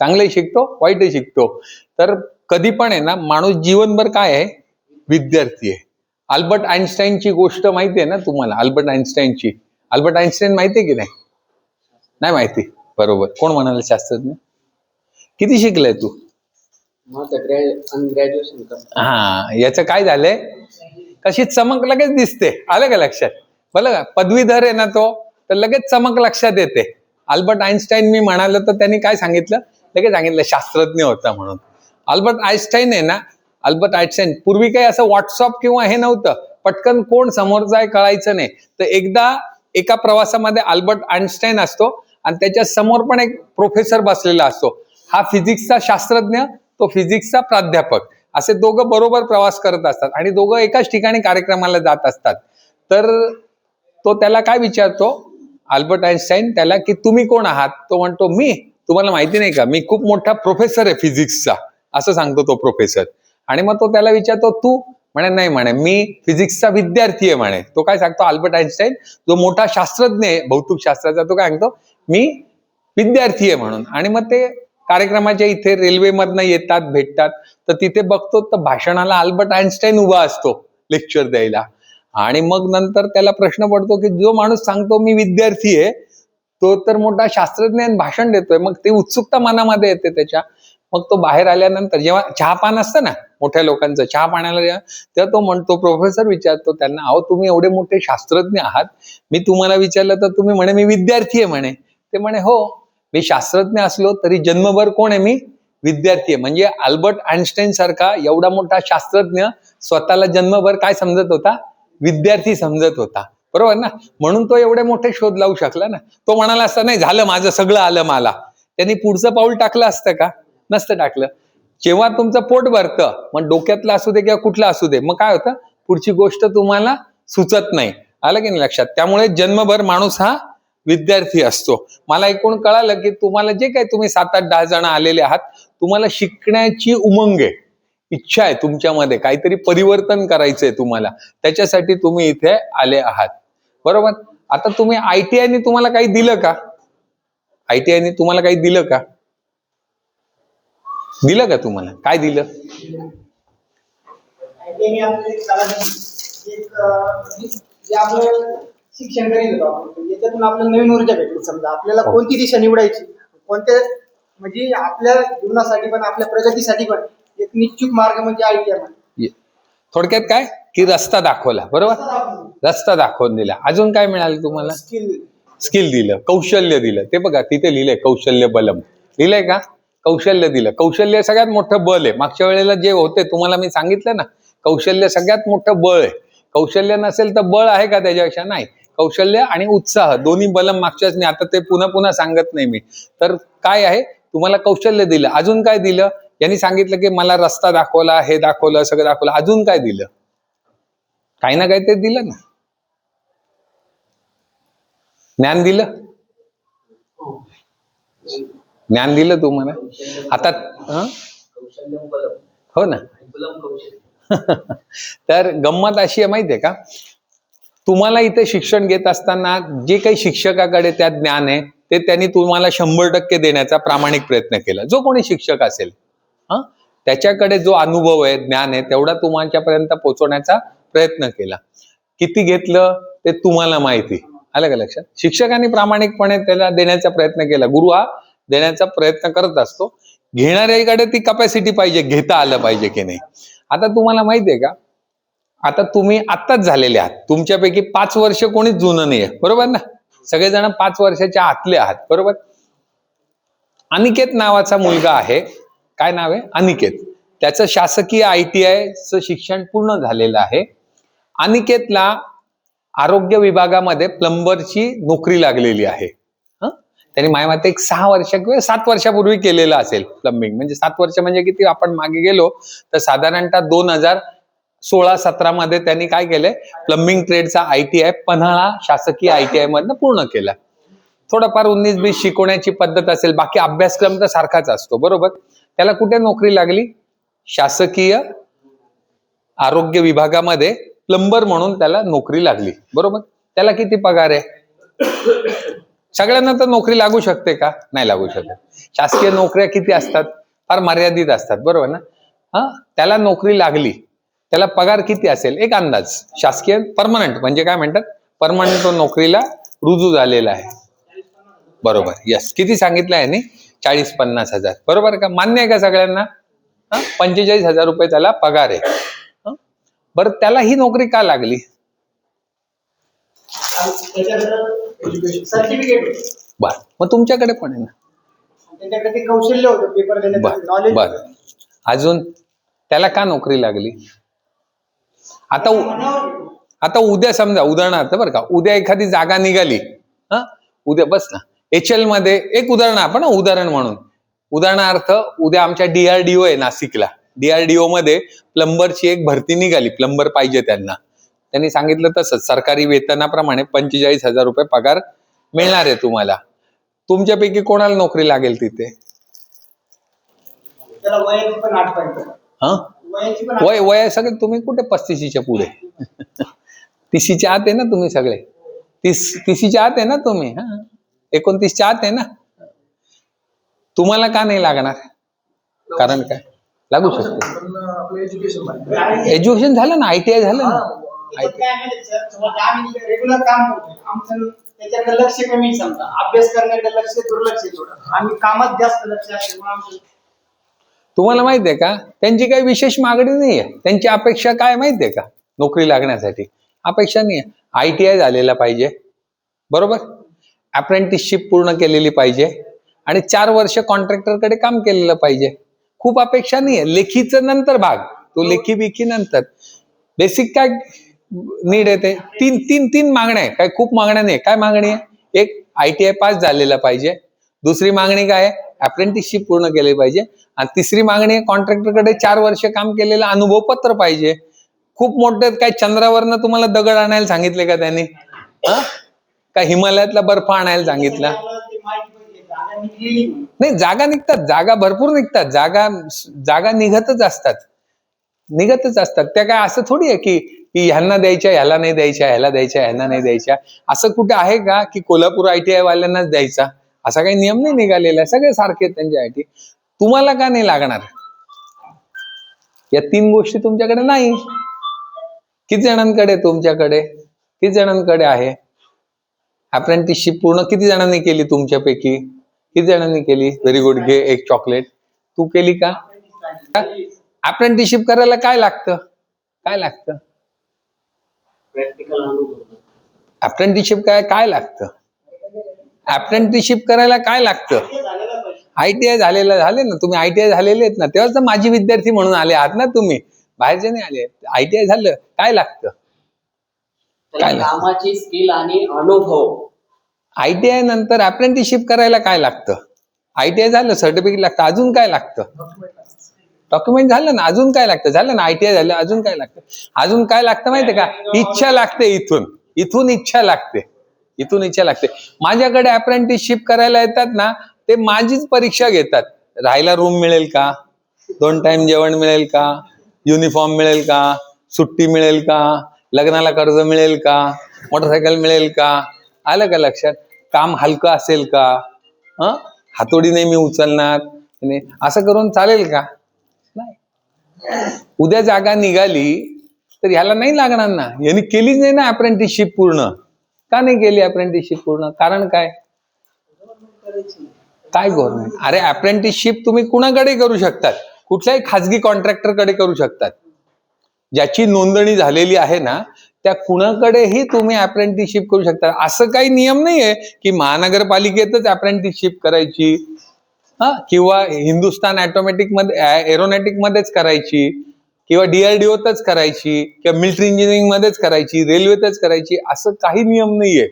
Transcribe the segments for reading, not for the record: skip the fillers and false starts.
चांगले शिकतो, वाईटही शिकतो. तर कधी पण आहे ना, माणूस जीवनभर काय आहे, विद्यार्थी आहे. अल्बर्ट आइन्स्टाईनची गोष्ट माहिती आहे ना तुम्हाला? अल्बर्ट आइन्स्टाईनची. अल्बर्ट आइन्स्टाईन माहिती आहे की नाही? नाही माहिती. बरोबर. कोण म्हणाले शास्त्रज्ञ? किती शिकलाय तू? ग्रॅज्युएशन. हा, याचं काय झालंय, कशी चमक लगेच दिसते. आलं का लक्षात? बरं का, पदवीधर आहे ना तो, तर लगेच चमक लक्षात येते. अल्बर्ट आइन्स्टाईन मी म्हणालो तर त्यांनी काय सांगितलं, लगेच सांगितलं शास्त्रज्ञ होता म्हणून. अल्बर्ट आइन्स्टाईन आहे ना, अल्बर्ट आइन्स्टाईन, पूर्वी काही असं व्हॉट्सअप किंवा हे नव्हतं, पटकन कोण समोरचा आहे कळायचं नाही. तर एकदा एका प्रवासामध्ये अल्बर्ट आइन्स्टाईन असतो आणि त्याच्या समोर पण एक प्रोफेसर बसलेला असतो. हा फिजिक्सचा शास्त्रज्ञ, तो फिजिक्सचा प्राध्यापक, असे दोघं बरोबर प्रवास करत असतात आणि दोघं एकाच ठिकाणी कार्यक्रमाला जात असतात. तर तो त्याला काय विचारतो, अल्बर्ट आइन्स्टाईन त्याला, की तुम्ही कोण आहात? तो म्हणतो, मी, तुम्हाला माहिती नाही का, मी खूप मोठा प्रोफेसर आहे फिजिक्सचा, असं सांगतो तो प्रोफेसर. आणि मग तो त्याला विचारतो, तू? म्हणे, नाही म्हणे, मी फिजिक्सचा विद्यार्थी आहे म्हणे. तो काय सांगतो, अल्बर्ट आइन्स्टाईन जो मोठा शास्त्रज्ञ आहे भौतिक शास्त्राचा, तो काय सांगतो, मी विद्यार्थी आहे म्हणून. आणि मग ते कार्यक्रमाच्या इथे रेल्वेमधनं येतात, भेटतात. तर तिथे बघतो तर भाषणाला अल्बर्ट आइन्स्टाईन उभा असतो लेक्चर द्यायला. आणि मग नंतर त्याला प्रश्न पडतो की जो माणूस सांगतो मी विद्यार्थी आहे, तो तर मोठा शास्त्रज्ञ भाषण देतोय. मग ते उत्सुकता मनामध्ये येते त्याच्या. मग तो बाहेर आल्यानंतर जेव्हा चहापान असतं ना मोठ्या लोकांचं, चहा पाण्याला तेव्हा तो म्हणतो, प्रोफेसर विचारतो त्यांना, अहो तुम्ही एवढे मोठे शास्त्रज्ञ आहात, मी तुम्हाला विचारलं तर तुम्ही म्हणे मी विद्यार्थी आहे म्हणे. ते म्हणे, हो, मी शास्त्रज्ञ असलो तरी जन्मभर कोण आहे, मी विद्यार्थी आहे. म्हणजे अल्बर्ट आइन्स्टाईन सारखा एवढा मोठा शास्त्रज्ञ स्वतःला जन्मभर काय समजत होता, विद्यार्थी समजत होता. बरोबर ना? म्हणून तो एवढे मोठे शोध लावू शकला ना. तो म्हणाला असता, नाही झालं माझं, सगळं आलं मला, त्यांनी पुढचं पाऊल टाकलं असतं का? नसतं टाकलं. जेव्हा तुमचं पोट भरतं, मग डोक्यातलं असू दे किंवा कुठलं असू दे, मग काय होतं, पुढची गोष्ट तुम्हाला सुचत नाही. आलं की नाही लक्षात? त्यामुळे जन्मभर माणूस हा विद्यार्थी असतो. मला एकूण कळालं की तुम्हाला जे काही तुम्ही 7-8-10 जण आलेले आहात, तुम्हाला शिकण्याची उमंग आहे, इच्छा आहे तुमच्यामध्ये, काहीतरी परिवर्तन करायचंय तुम्हाला, त्याच्यासाठी तुम्ही इथे आले आहात. बरोबर? आता तुम्ही ITI तुम्हाला काही दिलं का? ITI तुम्हाला काही दिलं का? दिलं का तुम्हाला? काय दिलं? शिक्षण करीत होतो आपण, याच्यातून आपल्याला नवीन ऊर्जा भेटली. समजा आपल्याला कोणती दिशा निवडायची, कोणत्या, म्हणजे आपल्या जीवनासाठी पण आपल्या प्रगतीसाठी पण एक निश्चित मार्ग म्हणजे ITI. थोडक्यात काय की रस्ता दाखवला. बरोबर? रस्ता दाखवून दिला. अजून काय मिळालं तुम्हाला? स्किल दिलं, कौशल्य दिलं. ते बघा तिथे लिहिलंय, कौशल्य बलम. लिहिलंय का? कौशल्य दिलं. कौशल्य सगळ्यात मोठं बल आहे. मागच्या वेळेला जे होते तुम्हाला मी सांगितलं ना, कौशल्य सगळ्यात मोठं बळ आहे. कौशल्य नसेल तर बळ आहे का त्याच्यापेक्षा? नाही. कौशल्य आणि उत्साह दोन्ही बलम मागच्याच, मी आता ते पुन्हा पुन्हा सांगत नाही मी. तर काय आहे, तुम्हाला कौशल्य दिलं. अजून काय दिलं? यांनी सांगितलं की मला रस्ता दाखवला, हे दाखवलं, सगळं दाखवलं. अजून काय दिलं? काही ना काही ते दिलं ना. ज्ञान दिलं, ज्ञान दिलं तुम्हाला. आता हो ना. तर गंमत अशी आहे माहितीये का, तुम्हाला इथे शिक्षण घेत असताना जे काही शिक्षकाकडे त्यात ज्ञान आहे ते त्यांनी तुम्हाला 100% देण्याचा प्रामाणिक प्रयत्न केला. जो कोणी शिक्षक असेल, त्याच्याकडे जो अनुभव आहे, ज्ञान आहे, तेवढा तुमच्यापर्यंत पोहोचवण्याचा प्रयत्न केला. किती घेतलं ते तुम्हाला माहिती. आलं का लक्षात? शिक्षकांनी प्रामाणिकपणे त्याला देण्याचा प्रयत्न केला. गुरु हा देण्याचा प्रयत्न करत असतो. घेणाऱ्याकडे ती कॅपॅसिटी पाहिजे, घेता आलं पाहिजे की नाही. आता तुम्हाला माहितीये का, आता तुम्ही आत्ताच झालेले आहात, तुमच्यापैकी 5 वर्ष कोणीच जुनं नाही आहे. बरोबर ना? सगळेजण 5 वर्षाच्या आतले आहात. बरोबर? अनिकेत नावाचा मुलगा आहे. काय नाव आहे? अनिकेत. त्याचं शासकीय ITI शिक्षण पूर्ण झालेलं आहे. अनिकेतला आरोग्य विभागामध्ये प्लंबरची नोकरी लागलेली आहे. त्यांनी माझ्या मते एक 6 वर्ष किंवा 7 वर्षापूर्वी केलेलं असेल प्लंबिंग. म्हणजे 7 वर्ष म्हणजे किती, आपण मागे गेलो तर साधारणतः 2016-17 मध्ये त्यांनी काय केलंय, प्लंबिंग ट्रेडचा ITI पन्हाळा शासकीय ITI मधनं पूर्ण केला. थोडंफार 19-20 शिकवण्याची पद्धत असेल, बाकी अभ्यासक्रम तर सारखाच असतो. बरोबर? त्याला कुठे नोकरी लागली? शासकीय आरोग्य विभागामध्ये प्लंबर म्हणून त्याला नोकरी लागली. बरोबर? त्याला किती पगार आहे? सगळ्यांना तर नोकरी लागू शकते का? नाही लागू शकत. शासकीय नोकऱ्या किती असतात? फार मर्यादित असतात, बरोबर ना? त्याला नोकरी लागली, त्याला पगार किती असेल? एक अंदाज. शासकीय परमनंट म्हणजे काय म्हणतात? परमनंट तो नोकरीला रुजू झालेला आहे. बरोबर, यस. किती सांगितलं आहे? 40-50 हजार. बरोबर का? मान्य आहे का सगळ्यांना? 45,000 रुपये त्याला पगार आहे. बरं, त्याला ही नोकरी का लागली? सर्टिफिकेट. बर, मग तुमच्याकडे पण आहे ना. त्यांच्याकडे ते कौशल्य होतं, पेपर देण्याचं नॉलेज. बर, अजून त्याला का नोकरी लागली? आता उद्या समजा, उदाहरणार्थ बरं का, उद्या एखादी जागा निघाली, उद्या बस ना, HL मध्ये एक उदाहरण म्हणून, उदाहरणार्थ उद्या आमच्या DRDO आहे नाशिकला, DRDO मध्ये प्लंबरची एक भरती निघाली, प्लंबर पाहिजे त्यांनी सांगितलं तसंच सरकारी वेतनाप्रमाणे 45,000 रुपये पगार मिळणार आहे तुम्हाला. तुमच्यापैकी कोणाला नोकरी लागेल तिथे? वय सगळे तुम्ही कुठे 35च्या पुढे? 30च्या आत आहे ना तुम्ही सगळे? 30च्या आत आहे ना तुम्ही? 29च्या आत आहे ना? तुम्हाला का नाही लागणार? कारण काय? लागू शकते. एज्युकेशन झालं ना, ITI झालं ना. रेग्युलर काम करतो आमचं, त्याच्याकडे लक्ष कमी, समजा अभ्यास करण्याकडे लक्ष दुर्लक्ष थोडं, आम्ही कामात जास्त लक्ष असते. तुम्हाला माहितीये का, त्यांची काही विशेष मागणी नाहीये. त्यांची अपेक्षा काय माहितीये का? नोकरी लागण्यासाठी अपेक्षा नाहीये. ITI झालेला पाहिजे, बरोबर, अप्रेंटिसशिप पूर्ण केलेली पाहिजे आणि 4 वर्ष कॉन्ट्रॅक्टरकडे काम केलेलं पाहिजे. खूप अपेक्षा नाहीये. लेखीचं नंतर भाग, तो लेखी बिखी नंतर. बेसिक काय नीड आहे ते तीन मागण्या आहे. काय खूप मागण्या नाही. काय मागणी आहे? एक, ITI पास झालेला पाहिजे. दुसरी मागणी काय आहे? अप्रेंटिसशिप पूर्ण केली पाहिजे. आणि तिसरी मागणी आहे, कॉन्ट्रॅक्टरकडे 4 वर्ष काम केलेलं अनुभव पत्र पाहिजे. खूप मोठे काय चंद्रावरनं तुम्हाला दगड आणायला सांगितले का त्यांनी? का हिमालयातला बर्फ आणायला सांगितला? नाही, जागा निघतात, जागा भरपूर निघतात, जागा निघतच असतात. त्या काय असं थोडी आहे की ह्यांना द्यायच्या, ह्याला नाही द्यायच्या, ह्याला द्यायच्या, ह्यांना नाही द्यायच्या. असं कुठे आहे का की कोल्हापूर ITI वाल्यांनाच द्यायचा? असा काही नियम नाही निघालेला आहे. सगळे सारखे आहेत त्यांचे IT. तुम्हाला का नाही लागणार? या 3 गोष्टी तुमच्याकडे नाही. किती जणांकडे? तुमच्याकडे किती जणांकडे आहे? अप्रेंटिसशिप पूर्ण किती जणांनी केली तुमच्यापैकी? किती जणांनी केली? व्हेरी गुड, घे एक चॉकलेट. तू केली का? अप्रेंटिसशिप करायला काय लागतं? अप्रेंटिसशिप काय लागतं? अप्रेंटिसशिप करायला काय लागतं? ITI झाले ना तुम्ही, ITI झालेले आहेत ना, तेव्हाच तर माझी विद्यार्थी म्हणून आले आहात ना तुम्ही, बाहेरचे नाही आले. ITI झालं, काय लागतं? कामाची स्किल आणि अनुभव. ITI नंतर अप्रेंटिसशिप करायला काय लागतं? ITI झालं, सर्टिफिकेट लागतं, अजून काय लागतं? डॉक्युमेंट झालं ना, अजून काय लागतं? झालं ना, ITI झालं, अजून काय लागतं? अजून काय लागतं माहितीये का? इच्छा लागते. इथून इच्छा लागते. माझ्याकडे अप्रेंटिसशिप करायला येतात ना, ते माझीच परीक्षा घेतात. राहायला रूम मिळेल का? 2 टाइम जेवण मिळेल का? युनिफॉर्म मिळेल का? सुट्टी मिळेल का? लग्नाला कर्ज मिळेल का? मोटरसायकल मिळेल का? आलं का लक्षात? काम हलकं असेल का? हातोडी नाही मी उचलणार, असं करून चालेल का? नाही. उद्या जागा निघाली तर ह्याला नाही लागणार ना. यांनी केलीच नाही ना अप्रेंटिसशिप पूर्ण. का नाही केली अप्रेंटिसशिप पूर्ण? कारण काय गव्हर्नमेंट? अरे अप्रेंटिसशिप तुम्ही कुणाकडे करू शकतात? कुठल्याही खाजगी कॉन्ट्रॅक्टरकडे करू शकतात. ज्याची नोंदणी झालेली आहे ना, त्या कुणाकडेही तुम्ही अप्रेंटिसशिप करू शकता. असं काही नियम नाहीये की महानगरपालिकेतच अप्रेंटिसशिप करायची, किंवा हिंदुस्तान एरोनॉटिक मध्येच करायची, किंवा DRDOतच करायची, किंवा मिलिटरी इंजिनिअरिंग मध्येच करायची, रेल्वेतच करायची. असं काही नियम नाहीये.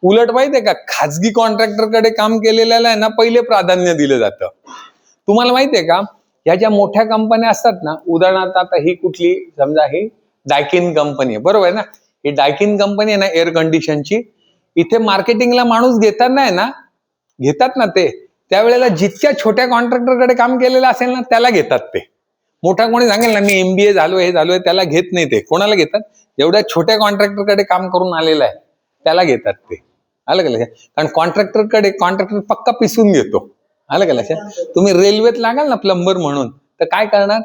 उलट माहितीये का, खाजगी कॉन्ट्रॅक्टरकडे काम केलेल्याला आहे ना पहिले प्राधान्य दिलं जातं. तुम्हाला माहितीये का, ह्या ज्या मोठ्या कंपन्या असतात ना, उदाहरणार्थ आता ही कुठली, समजा ही डायकिन कंपनी आहे, बरोबर आहे ना? ही डायकिन कंपनी आहे ना एअर कंडिशनची. इथे मार्केटिंगला माणूस घेतात ना ते, त्यावेळेला जितक्या छोट्या कॉन्ट्रॅक्टरकडे काम केलेलं असेल ना त्याला घेतात ते. मोठा कोणी सांगेल ना मी MBA झालोय, हे झालोय, त्याला घेत नाही ते. कोणाला घेतात? एवढ्या छोट्या कॉन्ट्रॅक्टरकडे काम करून आलेला आहे त्याला घेतात ते. आलं का लक्षात? कारण कॉन्ट्रॅक्टर पक्का पिसून घेतो. आलं का लक्षात? तुम्ही रेल्वेत लागाल ना प्लंबर म्हणून, तर काय करणार?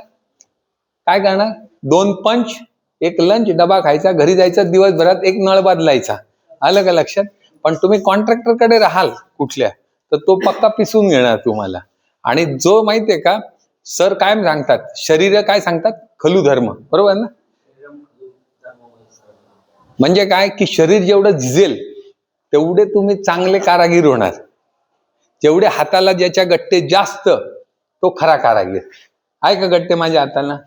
2 पंच, 1 लंच, डबा खायचा, घरी जायचं, दिवसभरात 1 नळ बदलायचा. आलं का लक्षात? पण तुम्ही कॉन्ट्रॅक्टरकडे राहाल कुठल्या, तर तो पक्का पिसून घेणार तुम्हाला. आणि जो माहितीये का, सर कायम सांगतात, शरीर काय सांगतात? खलू धर्म, बरोबर ना? म्हणजे काय की शरीर जेवढं झिजेल तेवढे तुम्ही चांगले कारागीर होणार. जेवढे हाताला ज्याच्या गट्टे जास्त तो खरा कारागीर. आहे का गट्टे माझ्या हाताला?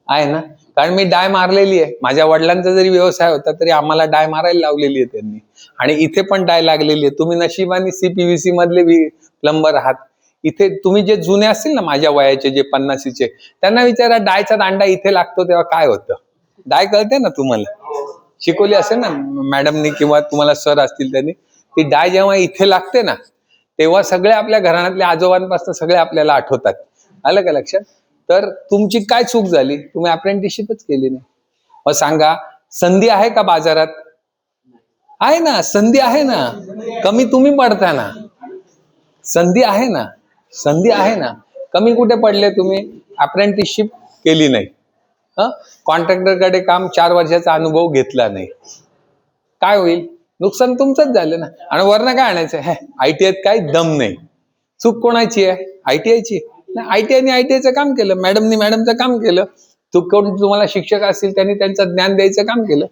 आहे ना. कारण मी डाय मारलेली आहे. माझ्या वडिलांचा जरी व्यवसाय होता तरी आम्हाला डाय मारायला लावलेली आहे त्यांनी. आणि इथे पण डाय लागलेली आहे. तुम्ही नशिबाने CPVC मधले प्लंबर आहात. इथे तुम्ही जे जुने असतील ना माझ्या वयाचे, जे 50चे, त्यांना विचारा डायचा दांडा इथे लागतो तेव्हा काय होतं. डाय कळते ना तुम्हाला? शिकवली असेल ना मॅडमनी किंवा तुम्हाला सर असतील त्यांनी. ती डाय जेव्हा इथे लागते ना तेव्हा सगळे आपल्या घराण्यातल्या आजोबांपासून सगळे आपल्याला आठवतात. आलं का लक्षात? तर तुमची काय चूक झाली? तुम्ही अप्रेंटिसशिपच केली नाही. मग सांगा, संधी आहे का बाजारात? आहे ना, संधी आहे ना. कमी तुम्ही पडता ना. संधी आहे ना, संधी आहे ना. कमी कुठे पडले तुम्ही? अप्रेंटिसशिप केली नाही. कॉन्ट्रॅक्टरकडे काम 4 वर्षाचा अनुभव घेतला नाही. काय होईल? नुकसान तुमचंच झालं ना. आणि वरनं काय आणायचं? ITI काही दम नाही. चूक कोणाची आहे? ITIची. ITIने ITIचं काम केलं, मॅडमचं काम केलं. कोण तुम्हाला शिक्षक असतील त्यांनी त्यांचं ज्ञान द्यायचं काम केलं.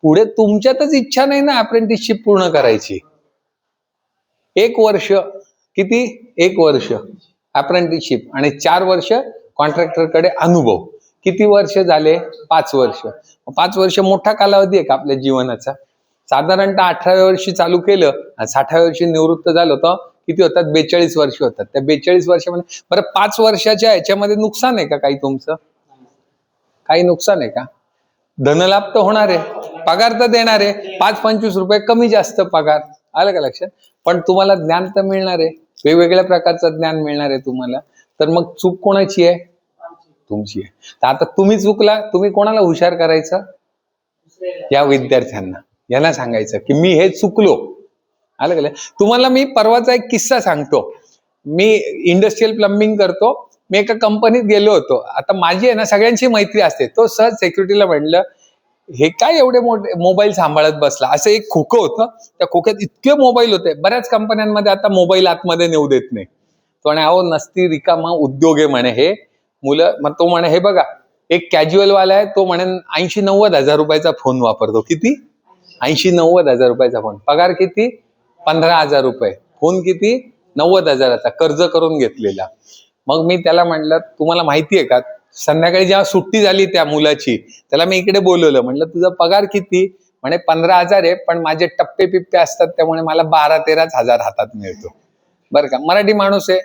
पुढे तुमच्यातच इच्छा नाही ना अप्रेंटिसशिप पूर्ण करायची. 1 वर्ष किती? 1 वर्ष अप्रेंटिसशिप आणि 4 वर्ष कॉन्ट्रॅक्टरकडे अनुभव. किती वर्ष झाले? 5 वर्ष. 5 वर्ष मोठा कालावधी आहे का आपल्या जीवनाचा? साधारणतः 18व्या वर्षी चालू केलं आणि 60व्या वर्षी निवृत्त झालं तर किती होतात? 42 वर्ष होतात. त्या 42 वर्षामध्ये बरं 5 वर्षाच्या ह्याच्यामध्ये नुकसान आहे का काही तुमचं? काही नुकसान आहे का? धनलाभ तर होणार आहे, पगार तर देणार आहे, 5-25 रुपये कमी जास्त पगार. आलं का लक्षात? पण तुम्हाला ज्ञान तर मिळणार आहे, वेगवेगळ्या प्रकारचं ज्ञान मिळणार आहे तुम्हाला. तर मग चूक कोणाची आहे? तुमची आहे. तर आता तुम्ही चुकला, तुम्ही कोणाला हुशार करायचं? या विद्यार्थ्यांना, यांना सांगायचं की मी हे चुकलो. आलं का? तुम्हाला मी परवाचा एक किस्सा सांगतो. मी इंडस्ट्रियल प्लंबिंग करतो. मी एका कंपनीत गेलो होतो. आता माझी आहे ना सगळ्यांची मैत्री असते. तो सहज सेक्युरिटीला म्हणलं, हे काय एवढे मोठे मोबाईल सांभाळत बसला? असं एक खोकं होतं. त्या खोक्यात इतके मोबाईल होते. बऱ्याच कंपन्यांमध्ये आता मोबाईल आतमध्ये नेऊ देत नाही. तो म्हणे अहो नसती रिकामा उद्योग आहे म्हणे हे मुलं. मग तो म्हणे हे बघा, एक कॅज्युअल वाला आहे, तो म्हणे 80-90 हजार रुपयाचा फोन वापरतो. किती? 80-90 हजार रुपयाचा फोन. पगार किती? 15 हजार रुपये. फोन किती? 90 हजाराचा, कर्ज करून घेतलेला. मग मी त्याला म्हटलं, तुम्हाला माहितीये का, संध्याकाळी जेव्हा सुट्टी झाली त्या मुलाची, त्याला मी इकडे बोलवलं. म्हटलं तुझा पगार किती? म्हणे 15 हजार आहे, पण माझे टप्पे पिप्पे असतात त्यामुळे मला 12-13 हजार हातात मिळतो. बरं का? मराठी माणूस आहे,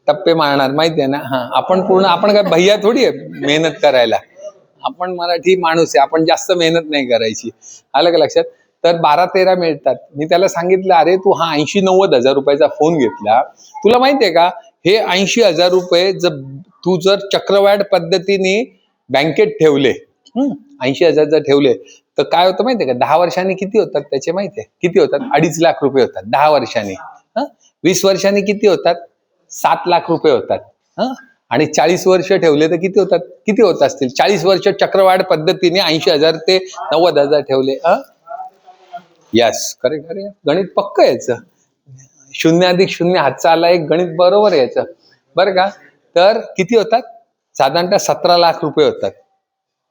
टप्पे मारणार, माहितीये ना. आपण काय भैया थोडी आहे मेहनत करायला. आपण मराठी माणूस आहे, आपण जास्त मेहनत नाही करायची. आलं का लक्षात? तर 12-13 मिळतात. मी त्याला सांगितलं, अरे तू हा 80-90 हजार रुपयाचा फोन घेतला, तुला माहितीये का हे 80 हजार रुपये तू जर चक्रवाढ पद्धतीने बँकेत ठेवले, 80 हजार जर ठेवले तर काय होतं माहितीये का? 10 वर्षांनी किती होतात त्याचे माहितीये? किती होतात? 2.5 लाख रुपये होतात 10 वर्षांनी. 20 वर्षांनी किती होतात? 7 लाख रुपये होतात. आणि 40 वर्ष ठेवले तर किती होतात? किती होत असतील? 40 वर्ष चक्रवाढ पद्धतीने 80 हजार ते 90 हजार ठेवले. यस, खरे गणित पक्क यायचं. 0+0 हातचा आला एक गणित बरोबर यायचं. बरं का? तर किती होतात? साधारणतः 17 लाख रुपये होतात.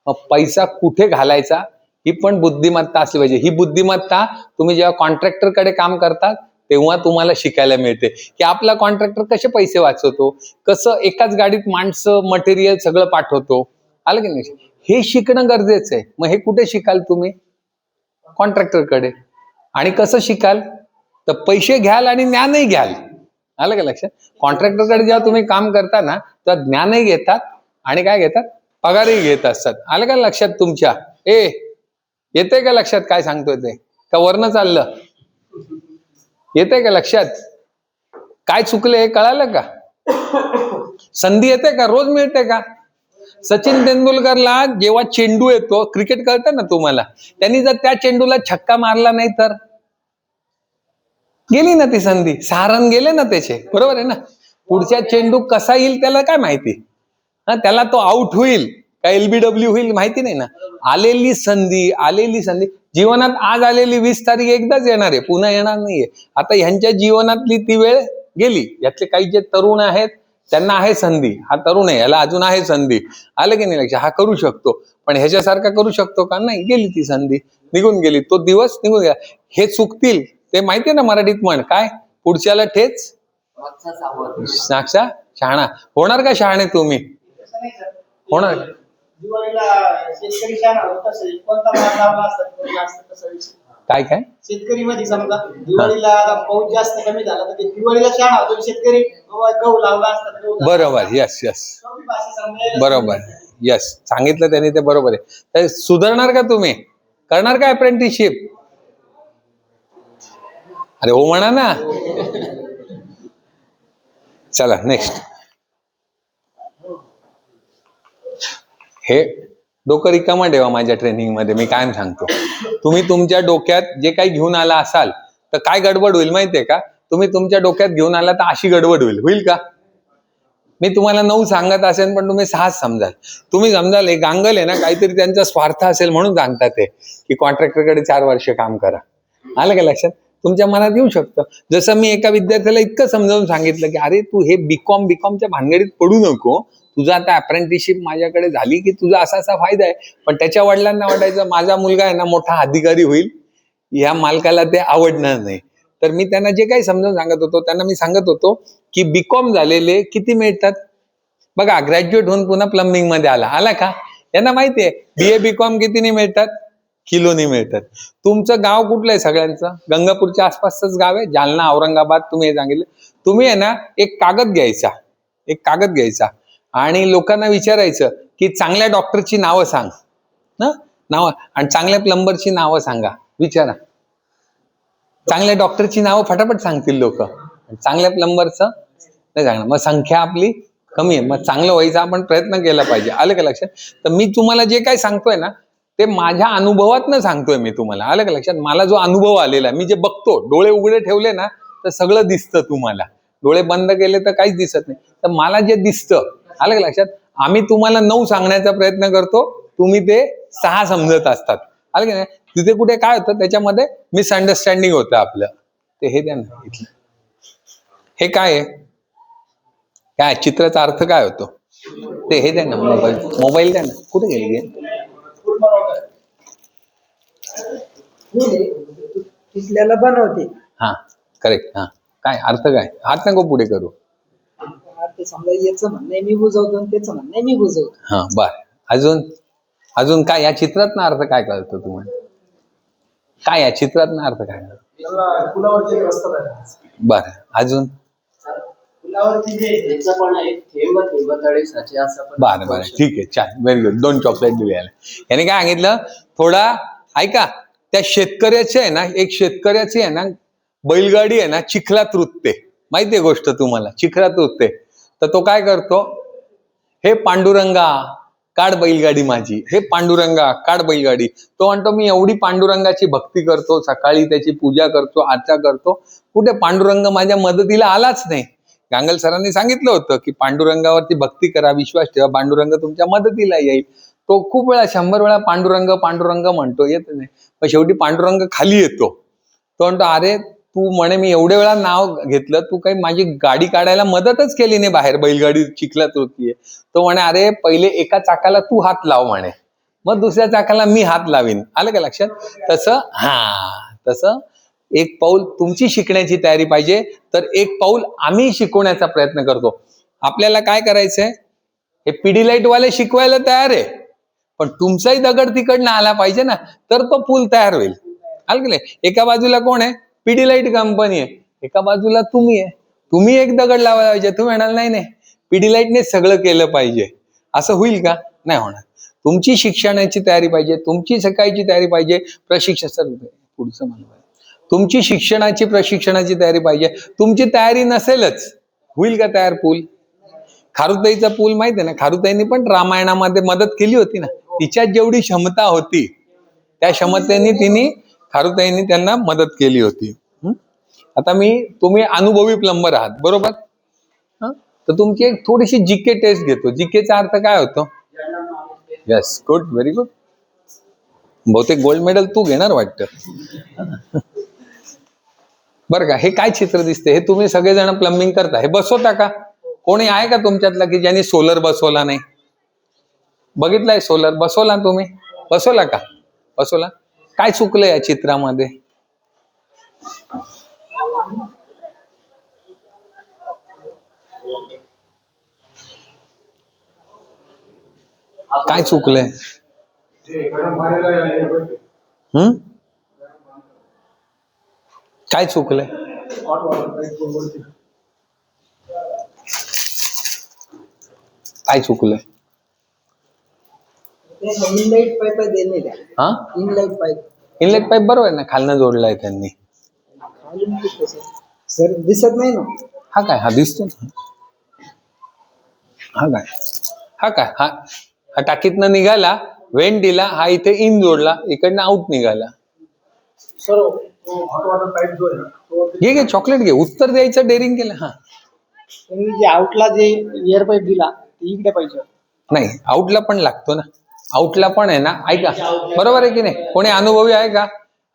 मग पैसा कुठे घालायचा ही पण बुद्धिमत्ता असली पाहिजे. ही बुद्धिमत्ता तुम्ही जेव्हा कॉन्ट्रॅक्टरकडे काम करतात तेव्हा तुम्हाला शिकायला मिळते की आपला कॉन्ट्रॅक्टर कसे पैसे वाचवतो, कसं एकाच गाडीत माणसं मटेरियल सगळं पाठवतो. आलं की नाही? हे शिकणं गरजेचं आहे. मग हे कुठे शिकाल तुम्ही? कॉन्ट्रॅक्टरकडे. आणि कसं शिकाल? तर पैसे घ्याल आणि ज्ञानही घ्याल. आलं का लक्षात? कॉन्ट्रॅक्टरकडे जेव्हा तुम्ही काम करता ना तेव्हा ज्ञानही घेतात आणि काय घेतात? पगारही घेत असतात. आलं का लक्षात तुमच्या? येतंय का लक्षात काय सांगतोय ते? का वरनं चाललं? येतंय का लक्षात? काय चुकलं हे कळालं का? संधी येते का? रोज मिळते का? सचिन तेंडुलकरला जेव्हा चेंडू येतो, क्रिकेट कळतं ना तुम्हाला, त्यांनी जर त्या चेंडूला छक्का मारला नाही तर गेली ना ती संधी, 6 रन गेले ना त्याचे, बरोबर आहे ना. पुढच्या चेंडू कसा येईल त्याला काय माहिती, हा त्याला तो आउट होईल का LBW होईल माहिती नाही ना. आलेली संधी जीवनात आज आलेली 20 तारीख एकदाच येणार आहे, पुन्हा येणार नाहीये. आता ह्यांच्या जीवनातली ती वेळ गेली. यातले काही जे तरुण आहेत त्यांना आहे संधी, हा तरुण आहे याला अजून आहे संधी, आलं की नाही लक्षात, हा करू शकतो. पण ह्याच्यासारखा करू शकतो का, नाही. गेली ती संधी, निघून गेली, तो दिवस निघून गेला. हे चुकतील ते माहितीये ना मराठीत म्हण काय, पुढच्याला ठेच साक्षा शहाणा. होणार का शहाणे तुम्ही, तसं नाही सर. होणार. दिवाळीला शेतकरी शहाणा होत असेल, कोणता माल लावला असता कोणता असता तसा विषय. काय काय शेतकरी मध्ये समजा दिवाळीला आता पाऊस जास्त कमी झाला तर ते दिवाळीला शहाणा होतो, शेतकरी गहू लावला असता तर गहू झाला. बरोबर, यस सोपी भाषा समजायला बरोबर, यस सांगितलं त्यांनी ते बरोबर आहे. तर सुधारणार का तुम्ही, करणार का अप्रेंटिसशिप, अरे हो म्हणा ना. चला नेक्स्ट. हे डोकं रिकामा ठेवा माझ्या ट्रेनिंग मध्ये, मी कायम सांगतो. तुम्ही तुमच्या डोक्यात जे काही घेऊन आला असाल तर काय गडबड होईल माहितीये का, तुम्ही तुमच्या डोक्यात घेऊन आला तर अशी गडबड होईल का. मी तुम्हाला 9 सांगत असेल पण तुम्ही 6 समजाल. तुम्ही समजाल हे गांगल आहे ना, काहीतरी त्यांचा स्वार्थ असेल म्हणून सांगतात ते की कॉन्ट्रॅक्टरकडे 4 वर्ष काम करा. आलं का लक्षात, तुमच्या मनात येऊ शकतं. जसं मी एका विद्यार्थ्याला इतकं समजावून सांगितलं की अरे तू हे बीकॉमच्या भानगडीत पडू नको, तुझं आता अप्रेंटिसशिप माझ्याकडे झाली की तुझा असा असा फायदा आहे. पण त्याच्या वडिलांना वाटायचं माझा मुलगा आहे ना मोठा अधिकारी होईल, या मालकाला ते आवडणार नाही. तर मी त्यांना जे काही समजावून सांगत होतो त्यांना मी सांगत होतो की बीकॉम झालेले किती मिळतात बघा, ग्रॅज्युएट होऊन पुन्हा प्लंबिंग मध्ये आला का, यांना माहितीये BA BCom कितीने मिळतात, किलोनी मिळतात. तुमचं गाव कुठलं आहे सगळ्यांचं, गंगापूरच्या आसपासच गाव आहे, जालना औरंगाबाद तुम्ही हे सांगितलं. तुम्ही आहे ना एक कागद घ्यायचा आणि लोकांना विचारायचं की चांगल्या डॉक्टरची नावं सांग ना, नावं, आणि चांगल्या प्लंबरची नावं सांगा, विचारा. चांगल्या डॉक्टरची नावं फटाफट सांगतील लोक, चांगल्या प्लंबरचं नाही सांगणार. मग संख्या आपली कमी आहे, मग चांगलं व्हायचा आपण प्रयत्न केला पाहिजे. आलं का लक्षात. तर मी तुम्हाला जे काही सांगतोय ना ते माझ्या अनुभवातनं सांगतोय मी तुम्हाला, आलं का लक्षात. मला जो अनुभव आलेला, मी जे बघतो, डोळे उघडे ठेवले ना तर सगळं दिसतं तुम्हाला, डोळे बंद केले तर काहीच दिसत नाही. तर मला जे दिसतं, आलं का लक्षात. आम्ही तुम्हाला 9 सांगण्याचा प्रयत्न करतो, तुम्ही ते 6 समजत असतात, आलं का नाही. तिथे कुठे काय होतं त्याच्यामध्ये मिसअंडरस्टँडिंग होतं आपलं. ते हे द्या ना इथलं, हे काय आहे, काय चित्राचा अर्थ काय होतो ते हे द्या ना, मोबाईल द्या ना, कुठे गेली तिथल्याला बनवते. हा करेक्ट, हा काय अर्थ काय, हात नको पुढे करू. ते समजा याचं म्हणणं मी बुजवतो आणि त्याचं म्हणणं मी बुजवतो. हा बर, अजून काय या चित्रात ना अर्थ काय कळतो तुम्हाला, काय या चित्रात ना अर्थ काय बर, अजून बरं ठीक आहे, छान, व्हेरी गुड. 2 चॉकलेट दिले याने. काय सांगितलं थोडा ऐका, त्या शेतकऱ्याचे आहे ना, एक शेतकऱ्याची आहे ना बैलगाडी आहे ना चिखलात रुतते, माहितीये गोष्ट तुम्हाला, चिखलात रुतते. तर तो काय करतो, हे पांडुरंगा काढ बैलगाडी माझी, हे पांडुरंगा काढ बैलगाडी. तो म्हणतो मी एवढी पांडुरंगाची भक्ती करतो, सकाळी त्याची पूजा करतो, आरती करतो, कुठे पांडुरंग माझ्या मदतीला आलाच नाही. गांगल सरांनी सांगितलं होतं की पांडुरंगावरती भक्ती करा, विश्वास ठेवा, पांडुरंग तुमच्या मदतीला येईल. तो खूप वेळा 100 वेळा पांडुरंग म्हणतो, येत नाही. पण शेवटी पांडुरंग खाली येतो. तो म्हणतो अरे तू म्हणे मी एवढे वेळा नाव घेतलं, तू काही माझी गाडी काढायला मदतच केली नाही, बाहेर बैलगाडी चिखलात होतीये. तो म्हणे अरे पहिले एका चाकाला तू हात लाव म्हणे, मग दुसऱ्या चाकाला मी हात लावीन. आलं का लक्षात. तसं एक पाऊल तुमची शिकण्याची तयारी पाहिजे, तर एक पाऊल आम्ही शिकवण्याचा प्रयत्न करतो. आपल्याला काय करायचंय, हे पिढीलाईट वाले शिकवायला तयार आहे, पण तुमचाही दगड तिकडनं आला पाहिजे ना, तर तो पूल तयार होईल. आलं की नाही. एका बाजूला कोण आहे, पिढीलाईट कंपनी आहे, एका बाजूला तुम्ही आहे. तुम्ही एक दगड लावायला पाहिजे, तुम्ही म्हणाल नाही पिढीलाईटने सगळं केलं पाहिजे, असं होईल का, नाही होणार. तुमची शिक्षणाची तयारी पाहिजे, तुमची सकाळची तयारी पाहिजे, पुढचं म्हणून तुमची शिक्षणाची प्रशिक्षणाची तयारी पाहिजे. तुमची तयारी नसेलच, होईल का तयार पूल. खारुताईचा पूल माहिती आहे ना, खारुताईंनी पण रामायणामध्ये मदत केली होती ना, तिच्यात जेवढी क्षमता होती त्या क्षमतेने खारुताईंनी त्यांना मदत केली होती. आता तुम्ही अनुभवी प्लंबर आहात बरोबर. तर तुमची एक थोडीशी जीके टेस्ट घेतो. जीकेचा अर्थ काय होतो? Yes, good, very good. बहुतेक गोल्ड मेडल तू घेणार वाटतं. बरं का, हे काय चित्र दिसते? हे तुम्ही सगळेजण प्लंबिंग करता, हे बसवता का? कोणी आहे का तुमच्यातला की ज्यांनी सोलर बसवला नाही? बघितलाय सोलर बसवला तुम्ही? बसवला का? बसवला. काय चुकलं या चित्रामध्ये? काय चुकलंय? काय चुकलंय? काय चुकलंय? इनलाइट पाईप देणे द्या. हा, इनलाइट पाईप. इनलेट पाईप बरोबर आहे ना, खालनं जोडलाय त्यांनी. सर दिसत नाही ना. हा काय? हा दिसतो ना. हा काय? हा काय? हा टाकीतनं निघाला, वेंट दिला, हा इथे इन जोडला, इकडनं आउट निघाला. सर हॉट वॉटर पाईप जो आहे ना, तो घे चॉकलेट घे. उत्तर द्यायचं डेअरिंग केलं. हा त्यांनी जे आउटला जे एअर पाईप दिला ते इकडे पाहिजे. नाही, आउटला पण लागतो ना. आउटला पण आहे ना, ऐका बरोबर आहे की नाही? कोणी अनुभवी आहे का?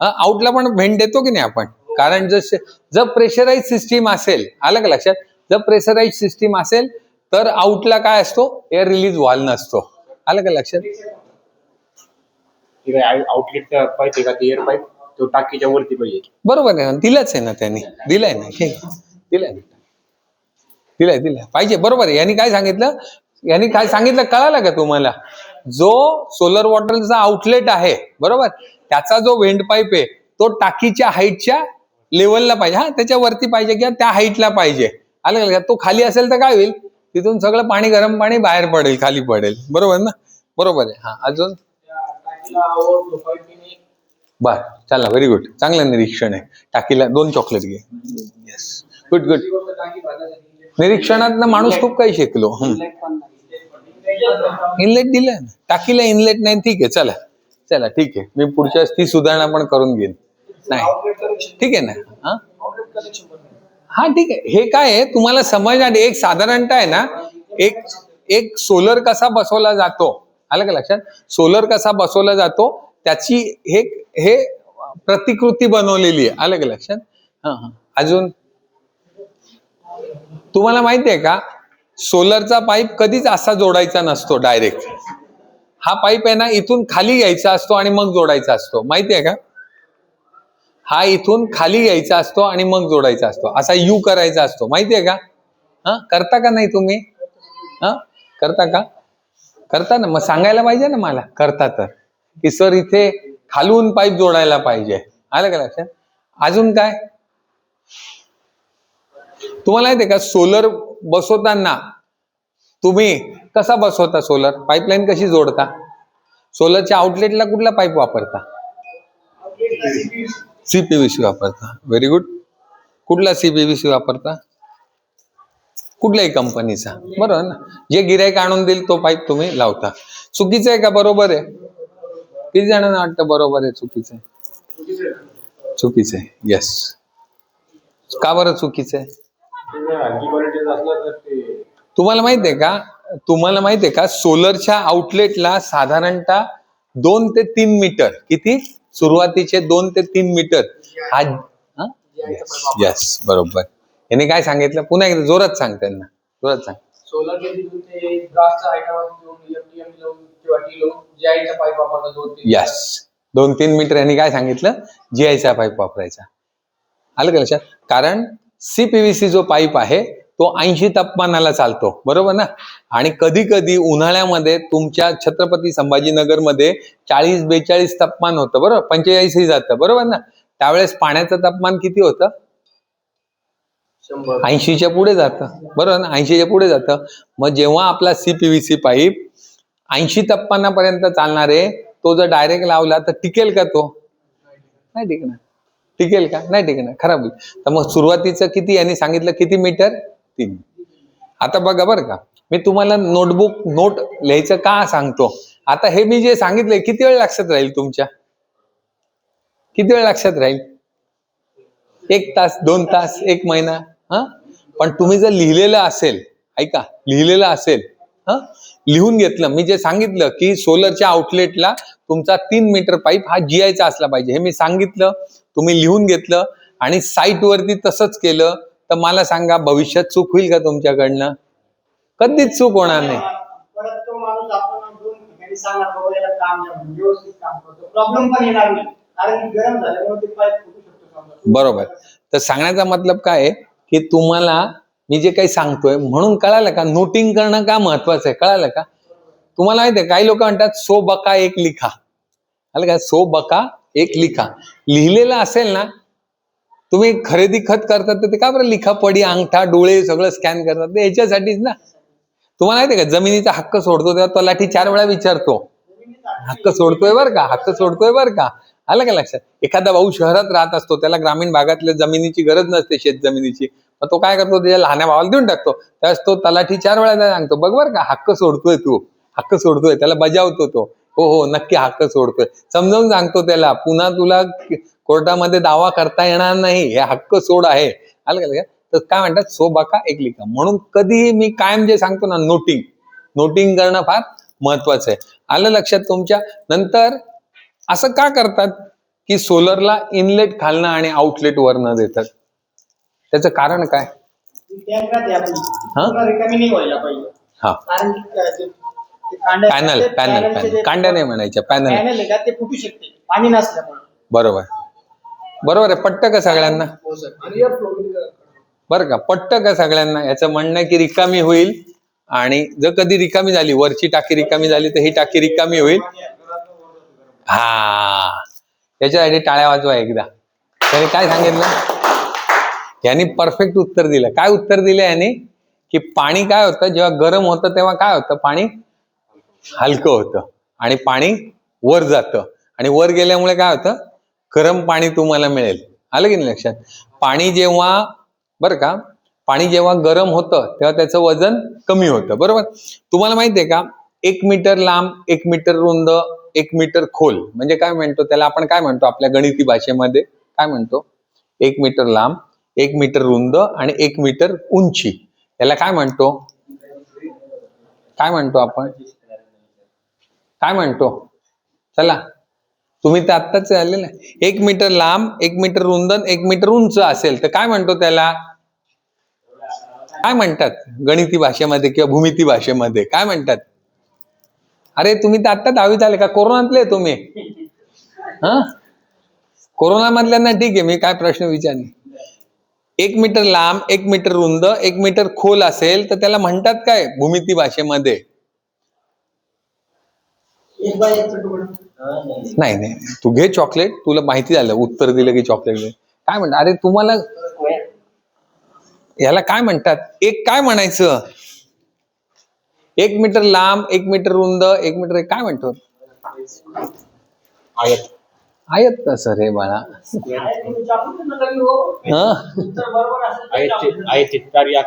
आउटला पण व्हेंट देतो की नाही आपण? कारण जर प्रेशराईज सिस्टीम असेल, आलं का लक्षात? जर प्रेशराईज सिस्टीम असेल तर आउटला काय असतो? एअर रिलीज व्हॉल्व नसतो. आलं का लक्षात? आउटलेटचा पाईप आहे का ते एअर पाईप, तो टाकीच्या वरती पाहिजे. बरोबर आहे ना, दिलाच आहे ना त्यांनी. दिलाय ना, दिलाय दिलाय पाहिजे. बरोबर आहे. यांनी काय सांगितलं कळालं का तुम्हाला? जो सोलर वॉटरचा आउटलेट आहे बरोबर, त्याचा जो वेंट पाईप आहे तो टाकीच्या हाईटच्या लेवलला पाहिजे. हा, त्याच्या वरती पाहिजे किंवा त्या हाईटला पाहिजे. आलं का? तो खाली असेल तर काय होईल? तिथून सगळं पाणी, गरम पाणी बाहेर पडेल, खाली पडेल. बरोबर ना? बरोबर आहे. हा, अजून बर, चला, व्हेरी गुड. चांगलं निरीक्षण आहे. टाकीला 2 चॉकलेट घे. Yes, good good. निरीक्षणात माणूस खूप काही शिकलो. इनलेट दिलं ना, टाकीला इनलेट नाही. ठीक आहे, चला ठीक आहे. मी पुढच्या ती सुधारणा पण करून घेईन. नाही, ठीक आहे ना? हा ठीक आहे. हे काय आहे तुम्हाला समजणार? एक साधारणतः आहे ना, एक सोलर कसा बसवला जातो, आलं का लक्षात? सोलर कसा बसवला जातो त्याची हे प्रतिकृती बनवलेली आहे. आलं का लक्षात? हा, अजून तुम्हाला माहिती आहे का, सोलरचा पाईप कधीच असा जोडायचा नसतो डायरेक्ट. हा पाईप आहे ना, इथून खाली घ्यायचा असतो आणि मग जोडायचा असतो. माहिती आहे का? हा इथून खाली घ्यायचा असतो आणि मग जोडायचा असतो. असा यू करायचा असतो. माहिती आहे का? करता का नाही तुम्ही? करता का? करता ना, मग सांगायला पाहिजे ना मला. करता तर की सर इथे खालून पाईप जोडायला पाहिजे. आलं का लक्षात? अजून काय तुम्हाला माहिती आहे का? सोलर बसवताना तुम्ही कसा बसवता? सोलर पाईपलाईन कशी जोडता? सोलरच्या आउटलेटला कुठला पाईप वापरता? CPVC वापरता. Very good. कुठला CPVC वापरता? कुठल्याही कंपनीचा. बरोबर ना? जे गिराईक आणून देईल तो पाईप तुम्ही लावता. चुकीचं आहे का बरोबर आहे? किती जणांना वाटतं बरोबर आहे? चुकीचं आहे? चुकीचं आहे. येस. का बरं चुकीचं आहे? तुम्हाला माहिती आहे का सोलरच्या आउटलेटला साधारणतः 2 ते 3 मीटर, किती सुरुवातीचे 2 ते 3 मीटर हा. येस, बरोबर. याने काय सांगितलं? पुन्हा एकदा जोरात सांग त्यांना, जोरात सांग. Solar yes, 2-3 metre. यांनी काय सांगितलं? GI चा पाईप वापरायचा. आलं का लक्षात? कारण CPVC जो पाईप आहे तो 80 तापमानाला चालतो. बरोबर ना? आणि कधी कधी उन्हाळ्यामध्ये तुमच्या छत्रपती संभाजीनगर मध्ये 40-42 तापमान होतं. बरोबर, 45 ही जातं. बरोबर ना? त्यावेळेस पाण्याचं तापमान किती होतं? 80च्या पुढे जातं. बरोबर ना? 80च्या पुढे जातं. मग जेव्हा आपला CPVC पाईप 80 तापमानापर्यंत चालणार आहे, तो जर डायरेक्ट लावला तर टिकेल का? तो नाही टिकणार. टिकेल का? नाही टिकणार, खराब होईल. तर मग सुरुवातीचं किती यांनी सांगितलं? किती मीटर? 3. आता बघा बरं का, मी तुम्हाला नोट लिहायचं का सांगतो? आता हे मी जे सांगितलंय किती वेळ लक्षात राहील तुमच्या? किती वेळ लक्षात राहील? 1 तास 2 तास 1 महिना. हा, पण तुम्ही जर लिहिलेलं असेल, ऐका, लिहिलेलं असेल, हा, लिहून घेतलं, मी जे सांगितलं की सोलरच्या आउटलेटला तुमचा 3 मीटर पाईप हा GI चा असला पाहिजे, हे मी सांगितलं, तुम्ही लिहून घेतलं आणि साईट वरती तसंच केलं, तर मला सांगा भविष्यात चूक होईल का तुमच्याकडनं? कधीच चूक होणार नाही. परत तो माणूस आपण 2 ठिकाणी सांगणार बाबा याला काम द्या म्हणून, व्यवस्थित काम करतो, प्रॉब्लेम पण येणार नाही, कारण की गरम झाल्यामुळे ते पाईप फुटू शकतो समजा. बरोबर. तर सांगण्याचा मतलब काय आहे की तुम्हाला मी जे काही सांगतोय म्हणून कळालं का, नोटिंग करणं का महत्वाचं आहे, कळालं का? तुम्हाला माहिती आहे काही लोक म्हणतात 100 बका 1 लिखा, आलं का? 100 बका 1 लिखा लिहिलेलं असेल ना, तुम्ही खरेदी खत करतात तर ते का बरं लिखा पडी अंगठा डोळे सगळं स्कॅन करतात, ते याच्यासाठीच ना. तुम्हाला माहिती आहे का जमिनीचा हक्क सोडतो तेव्हा तलाठी 4 वेळा विचारतो, हक्क सोडतोय बरं का, हक्क सोडतोय बरं का, आलं का लक्षात? एखादा भाऊ शहरात राहत असतो, त्याला ग्रामीण भागातल्या जमिनीची गरज नसते, शेत जमिनीची, मग तो काय करतो, त्याच्या लहान्या भावाला देऊन टाकतो. त्यावेळेस तो तलाठी 4 वेळा सांगतो, बघ बरं का, हक्क सोडतोय तू, हक्क सोडतोय, त्याला बजावतो तो, हो हो नक्की हक्क सोडतोय, समजावून सांगतो त्याला, पुन्हा तुला कोर्टामध्ये दावा करता येणार नाही, हे हक्क सोड आहे, आलं का लक्षात? तर काय म्हणतात 100 बका 1 लिखा. म्हणून कधीही मी कायम जे सांगतो ना, नोटिंग करणं फार महत्वाचं आहे. आलं लक्षात तुमच्या? नंतर असं का करतात की सोलरला इनलेट खालनं आणि आउटलेट वरनं देतात? त्याचं कारण काय? रिकामी नाही व्हायला पाहिजे, हा, कारण की पॅनल कांड्या नाही म्हणायच्या, पॅनल आहे का ते फुटू शकते पाणी नसल्यामुळे. बरोबर, बरोबर आहे. पट्ट का सगळ्यांना? बरं का, पट्ट का सगळ्यांना? याचं म्हणणं की रिकामी होईल, आणि जर कधी रिकामी झाली, वरची टाकी रिकामी झाली तर ही टाकी रिकामी होईल. हा, त्याच्यासाठी टाळ्या वाजवा एकदा. त्याने काय सांगितलं? यांनी परफेक्ट उत्तर दिलं. काय उत्तर दिलं याने? की पाणी काय होतं, जेव्हा गरम होतं तेव्हा काय होतं, पाणी हलकं होतं आणि पाणी वर जातं, आणि वर गेल्यामुळे काय होतं, गरम पाणी तुम्हाला मिळेल. आलं की नाही लक्षात? पाणी जेव्हा, बरं का, पाणी जेव्हा गरम होतं तेव्हा त्याचं वजन कमी होतं, बरोबर? तुम्हाला माहिती आहे का, 1 मीटर लांब 1 मीटर रुंद 1 मीटर खोल म्हणजे काय म्हणतो त्याला, आपण काय म्हणतो आपल्या गणिती भाषेमध्ये, काय म्हणतो? 1 मीटर लांब 1 मीटर रुंद आणि 1 मीटर उंची, याला काय म्हणतो? काय म्हणतो आपण? काय म्हणतो? चला, तुम्ही तर आत्ताच आलेलं आहे. 1 मीटर लांब 1 मीटर रुंद 1 मीटर उंच असेल तर काय म्हणतो त्याला? काय म्हणतात गणिती भाषेमध्ये किंवा भूमिती भाषेमध्ये, काय म्हणतात? अरे तुम्ही तर आत्ता 10वीत आले का? कोरोनातले तुम्ही? हा, कोरोना मधल्यांना ठीक आहे, मी काय प्रश्न विचारले. 1 मीटर लांब 1 मीटर रुंद 1 मीटर खोल असेल तर त्याला म्हणतात काय भूमिती भाषेमध्ये? नाही नाही, तू घे चॉकलेट, तुला माहिती झालं उत्तर दिलं की चॉकलेट घे. काय म्हणतात? अरे तुम्हाला याला काय म्हणतात? एक काय म्हणायचं? 1 मीटर लांब 1 मीटर रुंद 1 मीटर, काय म्हणतो? आयत. आयत कसं रे बाळा?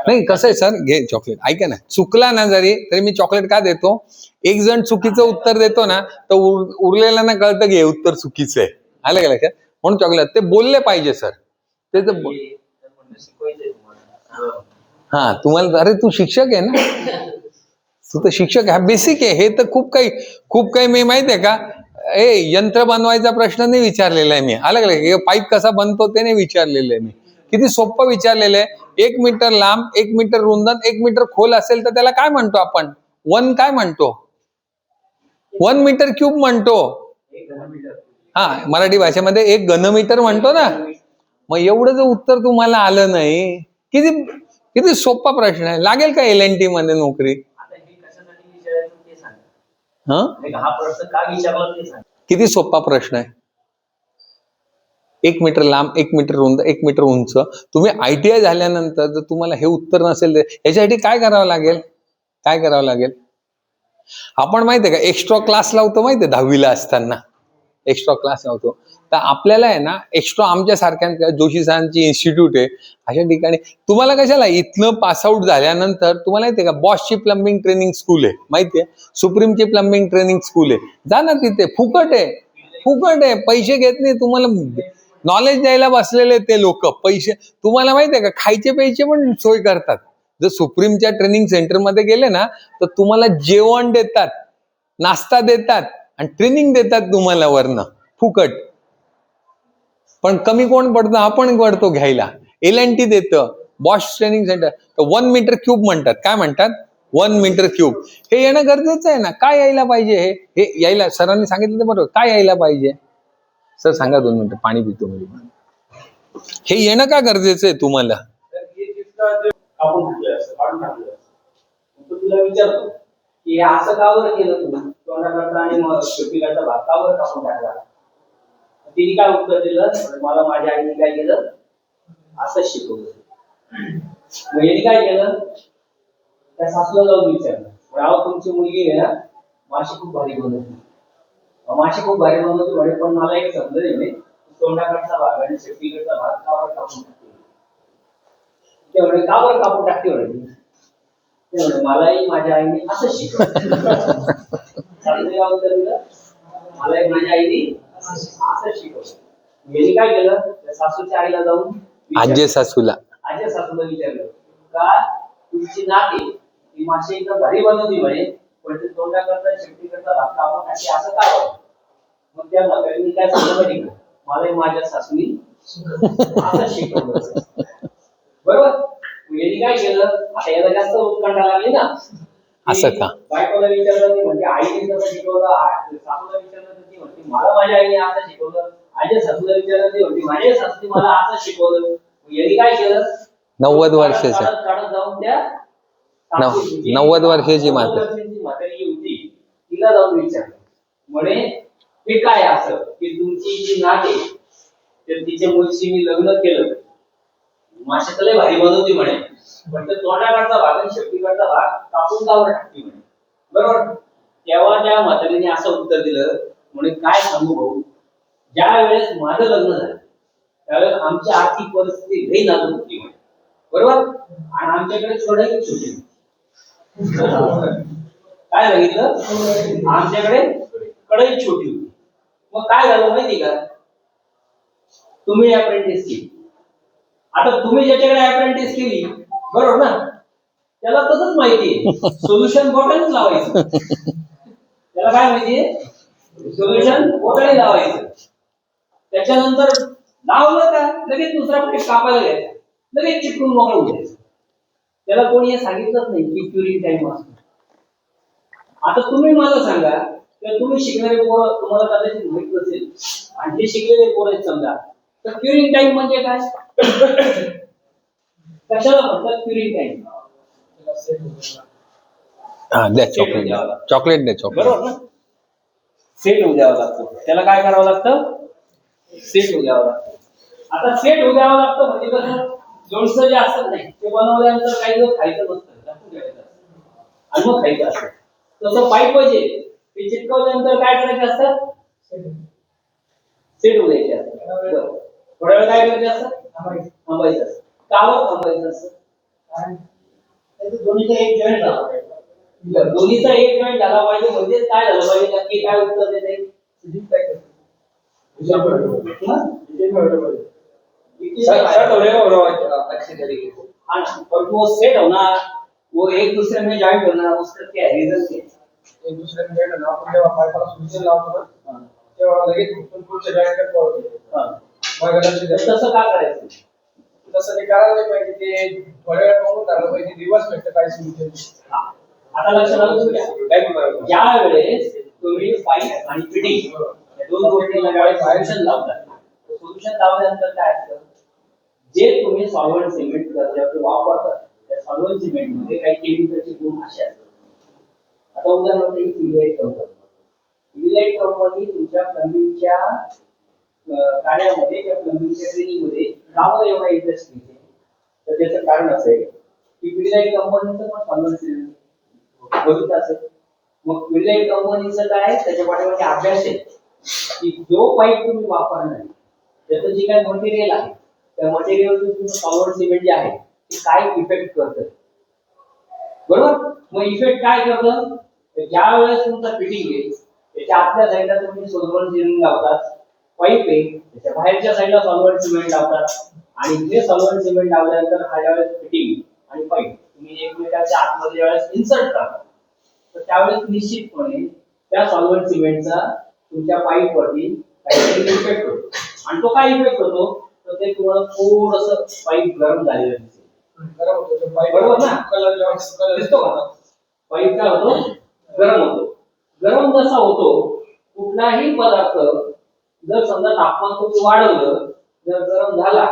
नाही, कसं आहे सर, घे चॉकलेट. ऐका ना, चुकला ना जरी तरी मी चॉकलेट का देतो? एक जण चुकीचं उत्तर देतो ना, तर उरलेला ना कळतं की हे उत्तर चुकीचं आहे, आलं का लक्षात? म्हणून चॉकलेट ते बोलले पाहिजे सर, ते तर हा, तुम्हाला, अरे तू शिक्षक आहे ना, तू तर शिक्षक आहे, बेसिक आहे हे. तर खूप काही मी माहिती आहे का, यंत्र बनवायचा प्रश्न नाही विचारलेला आहे मी, आलं का? पाईप कसा बनतो ते नाही विचारलेलं आहे मी, किती सोपं विचारलेलं आहे. 1 मीटर लांब 1 मीटर रुंद 1 मीटर खोल असेल तर त्याला काय म्हणतो आपण? वन काय म्हणतो? 1 मीटर क्यूब म्हणतो. हा, मराठी भाषेमध्ये 1 घनमीटर म्हणतो ना. मग एवढं जर उत्तर तुम्हाला आलं नाही, किती सोपा प्रश्न आहे. लागेल का LNT मध्ये नोकरी? किती सोपा प्रश्न आहे. 1 मीटर लांब 1 मीटर रुंद 1 मीटर उंच. तुम्ही ITI झाल्यानंतर जर तुम्हाला हे उत्तर नसेल, याच्यासाठी काय करावं लागेल? काय करावं लागेल? आपण माहितीये का एक्स्ट्रा क्लास लावतो, माहितीये 10वीला असताना एक्स्ट्रा क्लास लावतो. तर आपल्याला आहे ना, एक्स्ट्रा आमच्या सारख्या जोशी सरांची इन्स्टिट्यूट आहे, अशा ठिकाणी तुम्हाला कशाला, इथनं पासआउट झाल्यानंतर तुम्हाला माहितीये का बॉसची प्लंबिंग ट्रेनिंग स्कूल आहे, माहितीये, सुप्रीमची प्लंबिंग ट्रेनिंग स्कूल आहे, जा ना तिथे, फुकट आहे, पैसे घेत नाही तुम्हाला. नॉलेज द्यायला बसलेले ते लोक. पैसे तुम्हाला माहिती आहे का, खायचे प्यायचे पण सोय करतात. जर सुप्रीमच्या ट्रेनिंग सेंटरमध्ये गेले ना तर तुम्हाला जेवण देतात, नाश्ता देतात आणि ट्रेनिंग देतात तुम्हाला वरनं फुकट. पण कमी कोण पडतं, आपण पडतो घ्यायला. L&T देतं, बॉश ट्रेनिंग सेंटर. तर 1 मीटर क्यूब म्हणतात. काय म्हणतात? 1 मीटर क्यूब. हे येणं गरजेचं आहे ना. काय यायला पाहिजे? हे यायला सरांनी सांगितलं तर बरोबर. काय यायला पाहिजे सर सांगा, 2 मिनिटं पाणी पितो मी. हे येणं का गरजेचं आहे तुम्हाला? तुला विचारतो की असं का बरं केलं तुम्ही तोंडाकडचा आणि शेपटीकडचा भाग का बरं कापून टाकला? तिने काय उत्तर दिलं, मला माझ्या आईने काय केलं, असं शिकवलं. मग यांनी काय केलं, त्या सासूला जाऊन विचारलं, राव तुमची मुलगी आहे ना माशी खूप भारी बनवते, माशी खूप भारी बनवते म्हणे, पण मला एक समजलं नाही तोंडाकडचा भाग आणि शेपटीकडचा भाग का बरं कापून टाकते. ते म्हणे का बरं कापून टाकते म्हणे. ते म्हणे मलाही माझ्या आईने असं शिकवलं. सासूने काय उत्तर दिलं, मलाही माझ्या आईने असं शिकवलं. यांनी काय केलं, त्या सासूच्या आईला जाऊन आजी सासूला विचारलं का तुमची नाते ती माशी एकदम भारी बनवती म्हणे, पण ते तोंडाकरता शेपटीकरता भाग कापून टाकते असं का बरं? मग त्या म्हातारीने काय सांगितलं माहिती का, मलाही माझ्या सासूनी असं शिकवलं. बरोबर. यांनी काय केलं, आता याला जास्त उत्कंठा लागली ना, असं का? बायकोला विचारलं ती म्हणजे आईने कसं शिकवलं, सासूला विचारलं तर ती म्हणते मला माझ्या आईने असं शिकवलं, आईच्या सासूला विचारलं ती म्हणते माझ्या सासूने मला असं शिकवलं. यांनी काय केलं, 90 वर्षाच्या काढत जाऊन त्या 90 वर्षाची म्हातारी होती तिला जाऊन विचारलं, म्हणे हे काय असं की तुमची जी नात आहे तर तिच्या मुलीशी मी लग्न केलं, माशी तर लय भारी बनवती म्हणे, पण ते तोंडाकडचा भाग आणि शेपटीकडचा भाग कापून का बरं टाकते म्हणे. बरोबर. तेव्हा त्या म्हातारीने असं उत्तर दिलं, म्हणे काय सांगू भाऊ, ज्या वेळेस माझं लग्न झालं त्यावेळेस आमची आर्थिक परिस्थिती लई नाजूक होती म्हणे. बरोबर. आणि आमच्याकडे कढई छोटी. काय सांगितलं, आमच्याकडे कढई छोटी होती. मग काय झालं माहिती का, तुम्ही अप्रेंटिस केली. आता तुम्ही ज्याच्याकडे अप्रेंटिस केली बरोबर ना, त्याला तसंच माहितीये सोल्युशन बोटानेच लावायचं. त्याला काय माहितीये, सोल्युशन बोटाने लावायचं. त्याच्यानंतर लावलं का लगेच दुसरा पाईप कापायला घ्यायचा, लगेच चिपकून मोकळं होईल. त्याला कोणी हे सांगितलंच नाही की क्युरिंग टाइम असतो. आता तुम्ही मला सांगा, तर तुम्ही शिकणारे पोरं तुम्हाला कदाचित माहित नसेल आणि जे शिकलेले पोरं आहेत समजा, तर क्युरिंग टाइम म्हणजे काय, कशाला म्हणतात क्युरिंग टाइम? द्या चॉकलेट द्या, चॉकलेट द्या, चॉकलेट. बरोबर ना, सेट होऊ द्यावं लागतं. त्याला काय करावं लागतं, सेट होऊ द्यावं लागतं. आता सेट होऊ द्यावं लागतं म्हणजे कसं, लोणचं जे असतं नाही ते बनवल्यानंतर काही दिवस खायचं नसतं, टाकून द्यायचं आणि मग खायचं असतं. तसं पाईप जे ते चिटकवल्यानंतर काय करायचं असतं, सेट होऊ द्यायचे असतं. थोड्या वेळ काय करायचं असतं, थांबायचं असतं. का बरं थांबायचं असतं, कारण दोन्हीचा एक जॉईंट झाला पाहिजे. दोन्हीचा एक जॉईंट झाला पाहिजे म्हणजे काय झालं पाहिजे, नक्की काय उत्तर देते, और वो सेट होना, वो एक दूसरे में जॉइंट होना, उसका क्या है रीजन क्या है? एक दूसरे में जॉइंट होना, आपण जेव्हा पाईपाला सुई लावतो ना तेव्हा लगेच पुढच्या जॉइंटला पळतो. मग तसं का करायचं, तसं ते करायला नाही पाहिजे, ते थोड्या वेळ बघून झालं पाहिजे, दिवस भेटतं काय सुरू. आता लक्षात आलं का, ज्या वेळेस तुम्ही पाईप आणि फिटिंग या दोन गोष्टींना ज्यावेळेस सोल्युशन लावतात, सोल्युशन लावल्यानंतर काय असतं, जे तुम्ही सॉल्व्हंट सिमेंट वापरतात त्या सॉल्व्हंट सिमेंट मध्ये काही केमिकलचे गुण असे असतात. आता उदाहरणार्थ ही फिलाइट कंपनी तुमच्या प्लंबिंगच्या कार्यामध्ये किंवा प्लंबिंगच्या ट्रेनिंगमध्ये गावाला एवढा इंटरेस्ट घेते, तर त्याचं कारण असं आहे की फिलाइट कंपनीचं पण सॉल्व्हंट सिमेंट बघितलं असेल. मग फिलाइट कंपनीचं काय, त्याच्या पाठीमागे अभ्यास आहे की जो पाईप तुम्ही वापरणार त्याचं जे काही मटेरियल आहे त्या मटेरियल तुमचं सॉल्व्हंट सिमेंट जे आहे ते काय इफेक्ट करतं. बरोबर. मग इफेक्ट काय करतं, ज्या वेळेस तुमचं फिटिंग आहे त्याच्या आतल्या साईडला तुम्ही सॉल्व्हंट सिमेंट लावतात, पाईप आहे त्याच्या बाहेरच्या साईडला सॉल्व्हंट सिमेंट लावतात आणि हे सॉल्व्हंट सिमेंट लावल्यानंतर हा ज्यावेळेस फिटिंग आणि पाईप तुम्ही एकमेकांच्या आतमध्ये ज्यावेळेस इन्सर्ट करता तर त्यावेळेस निश्चितपणे त्या सॉल्व्हंट सिमेंटचा तुमच्या पाईप वरती काहीतरी इफेक्ट होतो आणि तो काय इफेक्ट होतो तर ते तुम्हाला थोडस पाईप गरम झालेलं दिसेल बरोबर ना दिसतो का पाईप काय होतो गरम होतो गरम जसा होतो कुठलाही पदार्थ जर समजा तापमान तुम्ही वाढवलं जर गरम झाला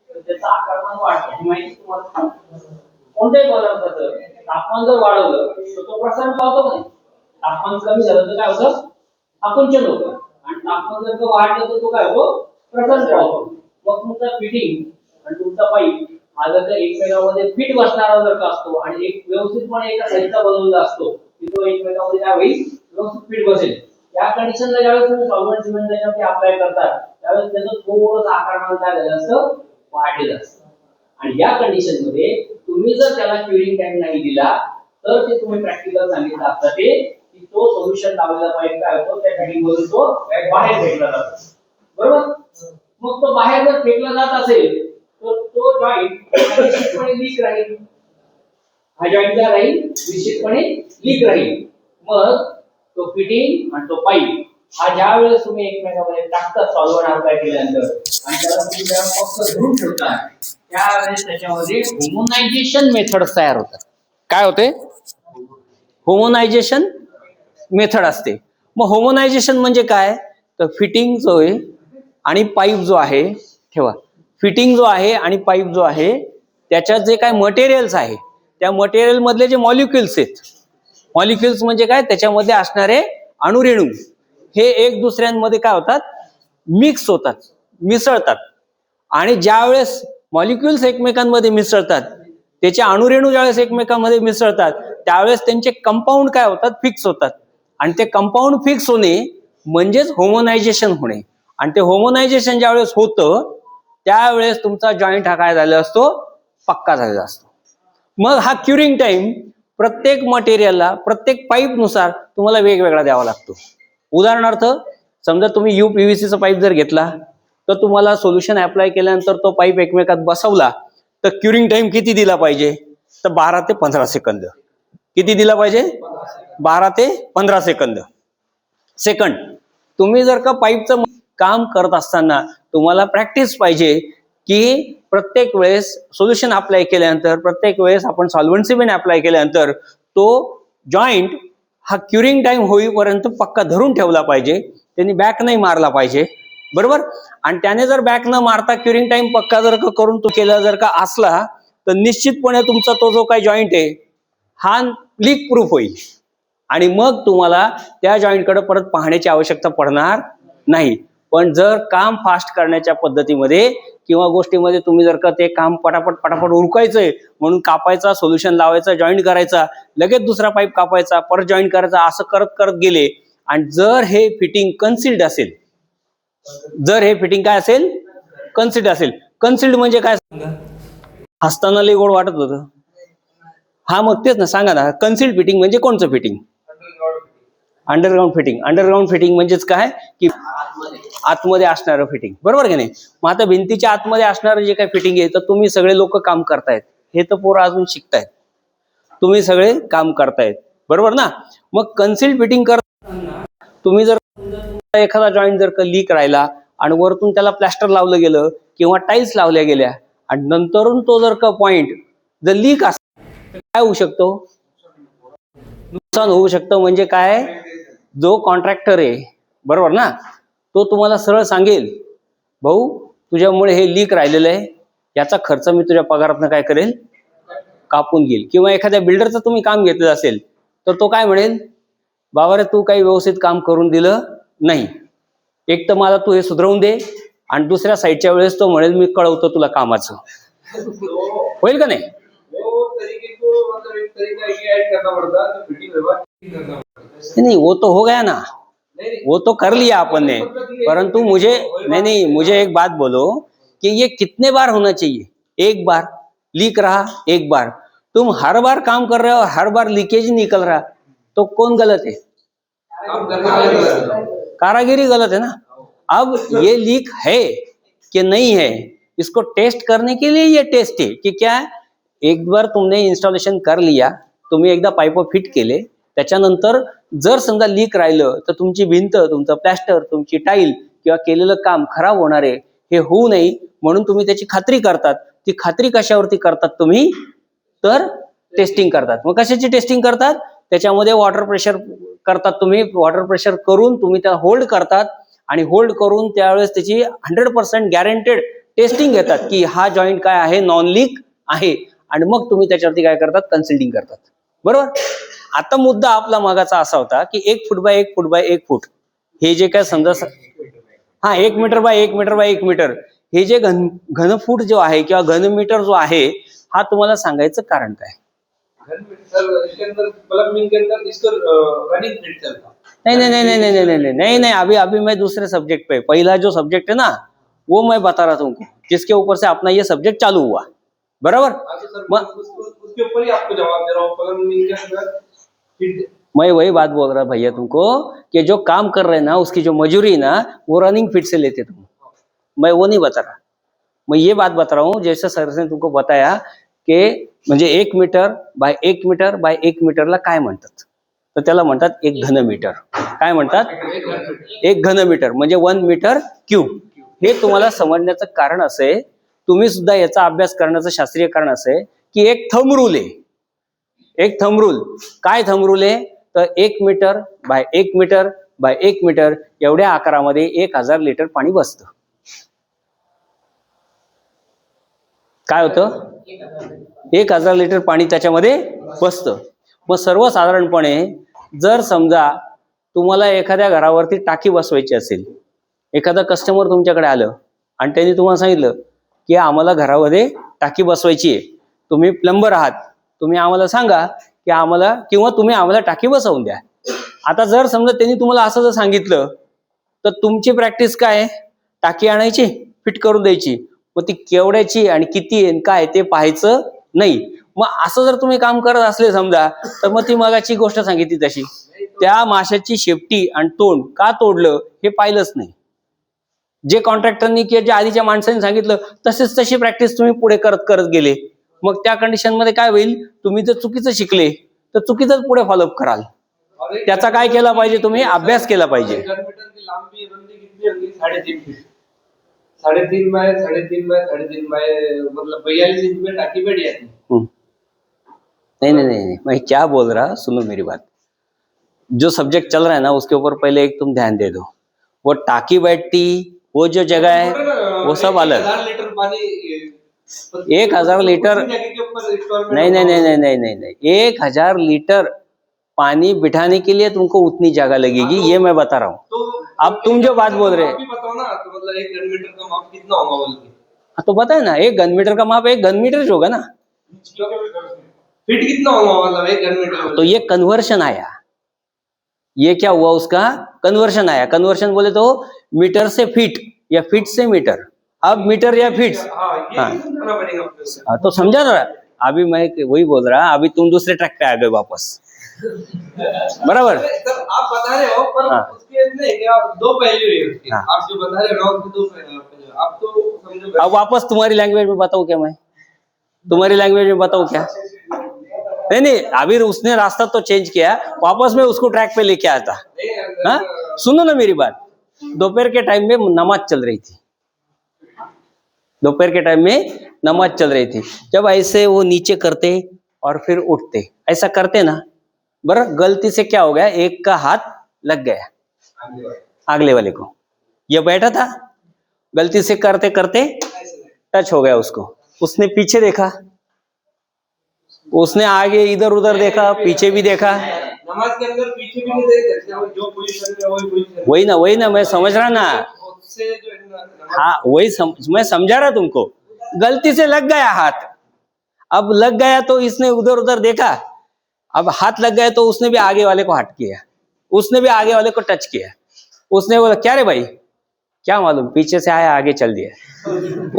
तर त्याचा आकारमान वाढतो हे माहिती तुम्हाला कोणत्याही पदार्थाचं तापमान जर वाढवलं तर तो प्रसरण पावतो नाही तापमान कमी झालं तर काय होतं आकुंचन होतं आणि तापमान जर वाढलं तर तो काय होतो प्रसरण पावतो मग तुमचा फिटिंग आणि तुमचा पाईप हा जर का एकमेकांमध्ये फिट बसणारा जर का असतो आणि एक व्यवस्थितपणे एका साईजचा बनवलेला असतो की तो एकमेकांमध्ये काय होईल व्यवस्थित फिट बसेल या कंडिशनला ज्यावेळेस तुम्ही सॉल्व्हंट सिमेंट त्याच्यावरती अप्लाय करतात त्यावेळेस त्याचं थोडंसं आकारमान काय झालं असतं वाढलेलं असतं आणि या कंडिशन मध्ये तुम्ही जर त्याला क्युरिंग टाइम नाही दिला तर ते तुम्ही प्रॅक्टिकल सांगितलं असतं ते की तो सोल्युशन लावलेला पाईप काय होतो त्या फिटिंग मधून तो बाहेर फेकला जातो बरोबर मग तो बाहेर जर फेकला जात असेल तर तो जॉईंट निश्चितपणे लीक राहील हा जॉईंट काय राहील निश्चितपणे लीक राहील मग तो फिटिंग आणि तो पाईप हा ज्या वेळेस तुम्ही एकमेकांमध्ये टाकता सॉल्व्हंट अप्लाय केल्यानंतर आणि त्याला तुम्ही जरा फक्त धरून ठेवता त्यावेळेस त्याच्यामध्ये होमोनायझेशन मेथड तयार होतात काय होते होमोनायझेशन मेथड असते मग होमोनायझेशन म्हणजे काय तर फिटिंग जो आहे आणि पाईप जो आहे ठेवा फिटिंग जो आहे आणि पाईप जो आहे त्याच्यात जे काय मटेरियल्स आहे त्या मटेरियल मधले जे मॉलिक्युल्स आहेत मॉलिक्युल्स म्हणजे काय त्याच्यामध्ये असणारे अणुरेणू हे एक दुसऱ्यांमध्ये काय होतात मिक्स होतात मिसळतात आणि ज्यावेळेस मॉलिक्युल्स एकमेकांमध्ये मिसळतात त्याचे अणुरेणू ज्यावेळेस एकमेकांमध्ये मिसळतात त्यावेळेस त्यांचे कंपाऊंड काय होतात फिक्स होतात आणि ते कंपाऊंड फिक्स होणे म्हणजेच होमोनायझेशन होणे आणि ते होमोनायझेशन ज्यावेळेस होतं त्यावेळेस तुमचा जॉईंट हा काय झालेला असतो पक्का झालेला असतो मग हा क्युरिंग टाइम प्रत्येक मटेरियलला प्रत्येक पाईपनुसार तुम्हाला वेगवेगळा द्यावा लागतो उदाहरणार्थ समजा तुम्ही UPVCचा पाईप जर घेतला तर तुम्हाला सोल्युशन अप्लाय केल्यानंतर तो पाईप एकमेकात बसवला तर क्युरिंग टाइम किती दिला पाहिजे तर 12 ते 15 सेकंद किती दिला पाहिजे 12 ते 15 सेकंद तुम्ही जर का पाईपचं काम करत असताना तुम्हाला प्रॅक्टिस पाहिजे की प्रत्येक वेळेस सोल्युशन अप्लाय केल्यानंतर प्रत्येक वेळेस आपण सॉल्व्हंट सिमेंट अप्लाय केल्यानंतर तो जॉईंट हा क्युरिंग टाइम होईपर्यंत पक्का धरून ठेवला पाहिजे त्यांनी बॅक नाही मारला पाहिजे बरोबर आणि त्याने जर बॅक न मारता क्युरिंग टाइम पक्का जर का करून तो केला जर का असला तर निश्चितपणे तुमचा तो जो काही जॉईंट आहे हा लीक प्रूफ होईल आणि मग तुम्हाला त्या जॉईंटकडे परत पाहण्याची आवश्यकता पडणार नाही पण जर काम फास्ट करण्याच्या पद्धतीमध्ये किंवा गोष्टीमध्ये तुम्ही जर का ते काम पटापट उरकायचंय म्हणून कापायचा सोल्युशन लावायचा जॉईंट करायचा लगेच दुसरा पाईप कापायचा परत जॉईंट करायचा असं करत गेले आणि जर हे फिटिंग कन्सिल्ड असेल जर हे फिटिंग काय असेल कन्सिल्ड म्हणजे काय हसताना लई गोड वाटत होतं हा मग तेच ना सांगा ना कन्सिल्ड फिटिंग म्हणजे कोणचं फिटिंग अंडरग्राऊंड फिटिंग म्हणजेच काय की आतमध्ये असणारं फिटिंग बरोबर की नाही मग आता भिंतीच्या आतमध्ये असणारं जे काही फिटिंग आहे तर तुम्ही सगळे लोक काम करतायत हे तर पोरं अजून शिकतायत तुम्ही सगळे काम करतायत बरोबर ना मग कन्सिल्ड फिटिंग करताना तुम्ही जर एखादा जॉईंट जर का लीक राहिला आणि वरतून त्याला प्लॅस्टर लावलं गेलं किंवा टाईल्स लावल्या गेल्या आणि नंतरून तो जर का पॉइंट जर लीक असेल काय होऊ शकतो नुकसान होऊ शकतं म्हणजे काय जो कॉन्ट्रॅक्टर आहे बरोबर ना तो तुम्हाला सरळ सांगेल भाऊ तुझ्यामुळे हे लीक राहिलेलं आहे याचा खर्च मी तुझ्या पगारातनं काय करेल कापून घेईल किंवा एखाद्या बिल्डरचं तुम्ही काम घेतलं असेल तर तो काय म्हणेल बाबा रे तू काही व्यवस्थित काम करून दिलं नाही एक तर मला तू हे सुधरवून दे आणि दुसऱ्या साईडच्या वेळेस तो म्हणेल मी कळवतो तुला कामाचं होईल का नाही नहीं वो तो हो गया ना वो तो कर लिया अपन ने परंतु मुझे एक बात बोलो कि ये कितने बार होना चाहिए एक बार लीक रहा एक बार तुम हर बार काम कर रहे हो और हर बार लीकेज निकल रहा तो कौन गलत है कारागिरी गलत है ना अब ये लीक है कि नहीं है, इसको टेस्ट करने के लिए ये टेस्ट आहे की क्या आहे, एक बार तुमने इन्स्टॉलेशन कर लिया, तुम्ही एकदा पाईप फिट केले, त्याच्यानंतर जर समजा लीक राहिलं तर तुमची भिंत, तुमचं प्लॅस्टर, तुमची टाईल किंवा केलेलं काम खराब होणार आहे हे होऊ नये म्हणून तुम्ही त्याची खात्री करतात. ती खात्री कशावरती करतात तुम्ही, तर टेस्टिंग करतात. मग कशाची टेस्टिंग करतात, त्याच्यामध्ये वॉटर प्रेशर करतात तुम्ही, वॉटर प्रेशर करून तुम्ही त्याला होल्ड करतात आणि होल्ड करून त्यावेळेस त्याची 100% गॅरंटेड टेस्टिंग घेतात की हा जॉईंट काय आहे, नॉन लीक आहे, आणि मग तुम्ही त्याच्यावरती काय करतात, कन्सल्टिंग करतात. बरोबर. आता मुद्दा आपला मागाचा असा होता की 1 फूट बाय 1 फूट बाय 1 फूट हे जे काय समजा 1 metre by 1 metre by 1 metre हे जे घनफूट जो आहे किंवा घनमीटर जो आहे, हा तुम्हाला सांगायचं कारण काय. नहीं नहीं नहीं नहीं नहीं नहीं नहीं नहीं नहीं अभी अभी मैं दूसरे सब्जेक्ट पे, पहला जो सब्जेक्ट है ना वो मैं बता रहा था तुमको, जिसके ऊपर से अपना ये सब्जेक्ट चालू हुआ. बराबर. उसके ऊपर ही आपको जवाब दे रहा हूँ. प्लम्बिंग के अंदर मैं वही बात बोल रहा भैया तुमको कि जो काम कर रहे हैं ना उसकी जो मजूरी है ना वो रनिंग फिट से लेते तुम. मैं वो नहीं बता रहा, मैं ये बात बता रहा हूँ जैसे सर ने तुमको बताया की म्हणजे 1 मीटर बाय 1 मीटर बाय 1 मीटरला काय म्हणतात, तर त्याला म्हणतात 1 घनमीटर. काय म्हणतात, 1 घनमीटर म्हणजे 1 मीटर क्यूब. हे तुम्हाला समजण्याचं कारण असं आहे, तुम्ही सुद्धा याचा अभ्यास करण्याचं शास्त्रीय कारण असं आहे की एक थंब रूल आहे. एक थंब रूल, काय थंब रूल आहे, तर 1 metre by 1 metre by 1 metre एवढ्या आकारामध्ये 1000 लिटर पाणी बसतं. काय होतं, 1000 लिटर पाणी त्याच्यामध्ये बसतं. मग सर्वसाधारणपणे जर समजा तुम्हाला एखाद्या घरावरती टाकी बसवायची असेल, एखादा कस्टमर तुमच्याकडे आलं आणि त्यांनी तुम्हाला सांगितलं की आम्हाला घरामध्ये टाकी बसवायची आहे, तुम्ही प्लंबर आहात, तुम्ही आम्हाला सांगा की आम्हाला, किंवा तुम्ही आम्हाला टाकी बसवून द्या. आता जर समजा त्यांनी तुम्हाला असं जर सांगितलं तर तुमची प्रॅक्टिस काय आहे, टाकी आणायची, फिट करून द्यायची. मग ती केवढ्याची आणि किती आहे काय ते पाहायचं नाही. मग असं जर तुम्ही काम करत असले समजा, तर मग ती मगाची गोष्ट सांगितली तशी त्या माशाची शेपटी आणि तोंड का तोडलं हे पाहिलंच नाही. जे कॉन्ट्रॅक्टरनी किंवा जे आधीच्या माणसांनी सांगितलं तसेच तशी प्रॅक्टिस तुम्ही पुढे करत करत गेले, मग त्या कंडिशन मध्ये काय होईल, तुम्ही जर चुकीचं शिकले तर चुकीचंच पुढे फॉलोअप कराल. त्याचा काय केला पाहिजे, तुम्ही अभ्यास केला पाहिजे. 3.5 बाय 3.5 बाय मतलब 42 इंच में टाकी बैठ जाती है. नहीं नहीं नहीं नहीं, मैं क्या बोल रहा, सुनो मेरी बात. जो सब्जेक्ट चल रहा है ना उसके ऊपर पहले एक तुम ध्यान दे दो. वो टाकी बैठती, वो जो जगह है वो सब अलग. 1000 लीटर पानी 1000 लीटर नहीं नहीं नहीं नहीं नहीं नहीं नहीं 1000 लीटर पानी बिठाने के लिए तुमको उतनी जगह लगेगी, ये मैं बता रहा हूँ. अब तुम जो बात बोल रहे हैं, बताओ ना, तो मतलब 1 घन मीटर का माप कितना होगा बोल के. तो बताए ना 1 घन मीटर का माप 1 घन मीटर होगा ना, फीट कितना होगा मतलब 1 घन मीटर. तो ये कन्वर्शन आया. ये क्या हुआ, उसका कन्वर्शन आया. कन्वर्शन बोले तो मीटर से फीट या फीट से मीटर. अब मीटर या फीट, हाँ तो समझा ना. अभी मैं वही बोल रहा, अभी तुम दूसरे ट्रैक पे आ गए वापस. बराबर. सर आप बता रहे हो पर उसके नहीं क्या दो पहलू है उसके. आप जो बता रहे हो उसके दो पहलू. आप तो समझो. अब वापस तुम्हारी लैंग्वेज में बताऊं क्या, मैं तुम्हारी लैंग्वेज में बताऊं क्या. नहीं नहीं, अभी उसने रास्ता तो चेंज किया, वापस मैं उसको ट्रैक पे लेके आया था. हाँ सुनो ना मेरी बात. दोपहर के टाइम में नमाज चल रही थी, दोपहर के टाइम में नमाज चल रही थी. जब ऐसे वो नीचे करते और फिर उठते, ऐसा करते ना, बराबर. गलती से क्या हो गया, एक का हाथ लग गया अगले वाले को. ये बैठा था, गलती से करते करते टच हो गया उसको. उसने पीछे देखा, उसने आगे इधर उधर देखा, पीछे भी देखा. नमाज के अंदर पीछे भी नहीं देख सकते, जो पोजीशन में वही पोजीशन. वही ना मैं समझ रहा ना. उससे जो है ना, हाँ वही मैं समझा रहा तुमको. गलती से लग गया हाथ, अब लग गया तो इसने उधर उधर देखा, अब हाथ लग गया तो उसने भी आगे वाले को हट किया, उसने भी आगे वाले को टच किया. उसने बोला क्या रे भाई, क्या मालूम, पीछे से आया आगे चल दिया.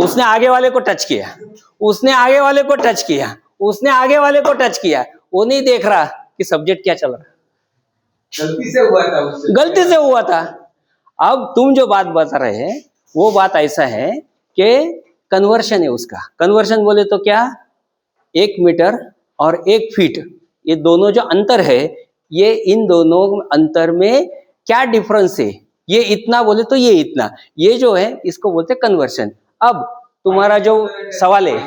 उसने आगे वाले को टच किया, उसने आगे वाले को टच किया, उसने आगे वाले को टच किया. वो नहीं देख रहा कि सब्जेक्ट क्या चल रहा. गलती से हुआ था उससे. गलती से हुआ था. अब तुम जो बात बता रहे हैं वो बात ऐसा है कि कन्वर्शन है उसका। कन्वर्शन बोले तो क्या, 1 मीटर और 1 फीट, ये दोनों जो अंतर है, ये इन दोनों अंतर में क्या डिफरेंस है, ये इतना बोले तो ये इतना, ये जो है इसको बोलते हैं कन्वर्शन। अब तुम्हारा जो सवाल है,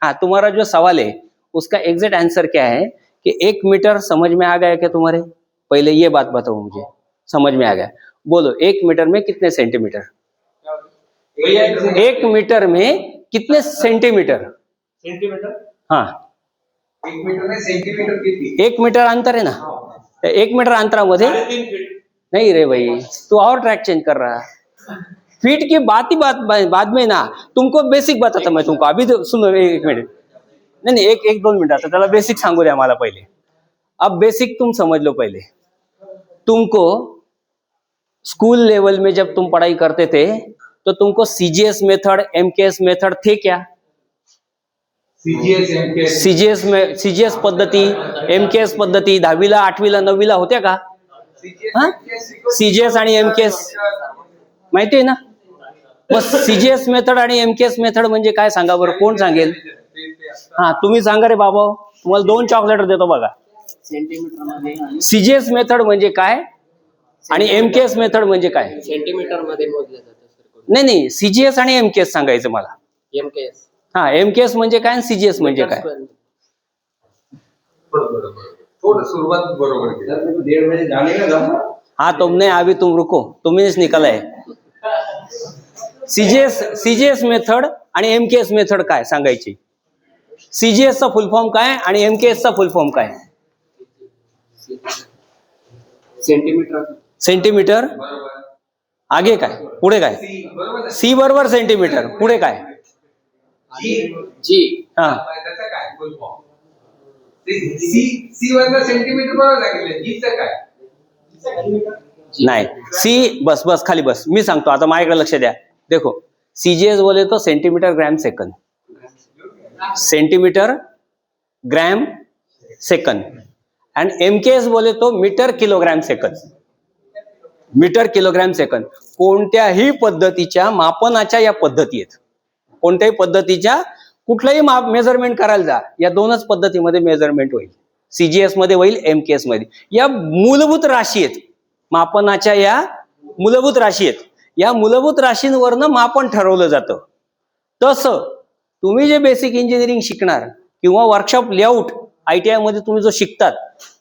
हाँ तुम्हारा जो सवाल है उसका एग्जैक्ट आंसर क्या है कि 1 मीटर समझ में आ गया क्या तुम्हारे? पहले ये बात बताओ मुझे, समझ में आ गया? बोलो 1 मीटर में कितने सेंटीमीटर? 1 मीटर में कितने सेंटीमीटर? सेंटीमीटर? हाँ 1 मीटर में सेंटीमीटर किती? 1 मीटर अंतर है ना, 1 मीटर अंतरामध्ये 3.5 फीट। नहीं रे भाई, तू और ट्रैक चेंज कर रहा है। फीट की बात ही बाद में ना, तुमको बेसिक बताता मैं तुमको अभी। तो सुनो 1 मिनट, नहीं 1-2 मिनट आता, त्याला बेसिक सांगू द्या मला पहिले। अब बेसिक तुम समझ लो पहले। तुमको स्कूल लेवल में जब तुम पढ़ाई करते थे तो तुमको सीजीएस मेथड, एमकेएस मेथड थे क्या? सीजीएस एमकेएस सीजीएस पद्धती, एमकेएस पद्धती 10वीला 8वीला 9वीला होत्या का? सीजीएस आणि एमकेएस माहिती आहे ना? मग सीजीएस मेथड आणि एमकेएस मेथड म्हणजे काय सांगा बरं, कोण सांगेल? हा तुम्ही सांगा रे बाबा, तुम्हाला 2 चॉकलेट देतो बघा। सीजीएस मेथड म्हणजे काय आणि एमकेएस मेथड म्हणजे काय? सेंटीमीटर मध्ये मोजले जाते सर। नाही सीजीएस आणि एमकेएस सांगायचं मला। एमकेएस, हाँ एमकेएस म्हणजे काय आणि सीजीएस म्हणजे काय? थोड़ा शुरुआत बरोबर की 1.5 बजे जाने का था। हाँ तुमने अभी तुम रुको, तुमने निकाला है। सीजीएस मेथड आणि एमकेएस मेथड काय सांगायची? सीजीएस चा फुल फॉर्म काय आणि एमकेएस चा फुल फॉर्म काय? Centimetre, centimetre. आगे काय, पुढे काय? सी बरोबर सेंटीमीटर, पुढे काय? जी हा त्याचा काय फुल फॉर्म? सी वरनं सेंटीमीटर बरोबर सांगितलं, जी चं काय? नाही सी, बस खाली बस, मी सांगतो आता, माझ्याकडे लक्ष द्या। देखो सीजीएस बोले तो centimetre gram second, centimetre gram second, and MKS बोले तो metre kilogram second, metre kilogram second. कोणत्याही पद्धतीच्या मापनाच्या या पद्धती आहेत, कोणत्याही पद्धतीच्या कुठलंही मेजरमेंट करायला जा, या 2च पद्धतीमध्ये मेजरमेंट होईल, सीजीएस मध्ये होईल, एमकेएस मध्ये। या मूलभूत राशी आहेत मापनाच्या, या मूलभूत राशी आहेत, या मूलभूत राशींवरनं मापन ठरवलं जातं। तसं तुम्ही जे बेसिक इंजिनिअरिंग शिकणार किंवा वर्कशॉप लेआउट आयटीआय मध्ये तुम्ही जो शिकतात,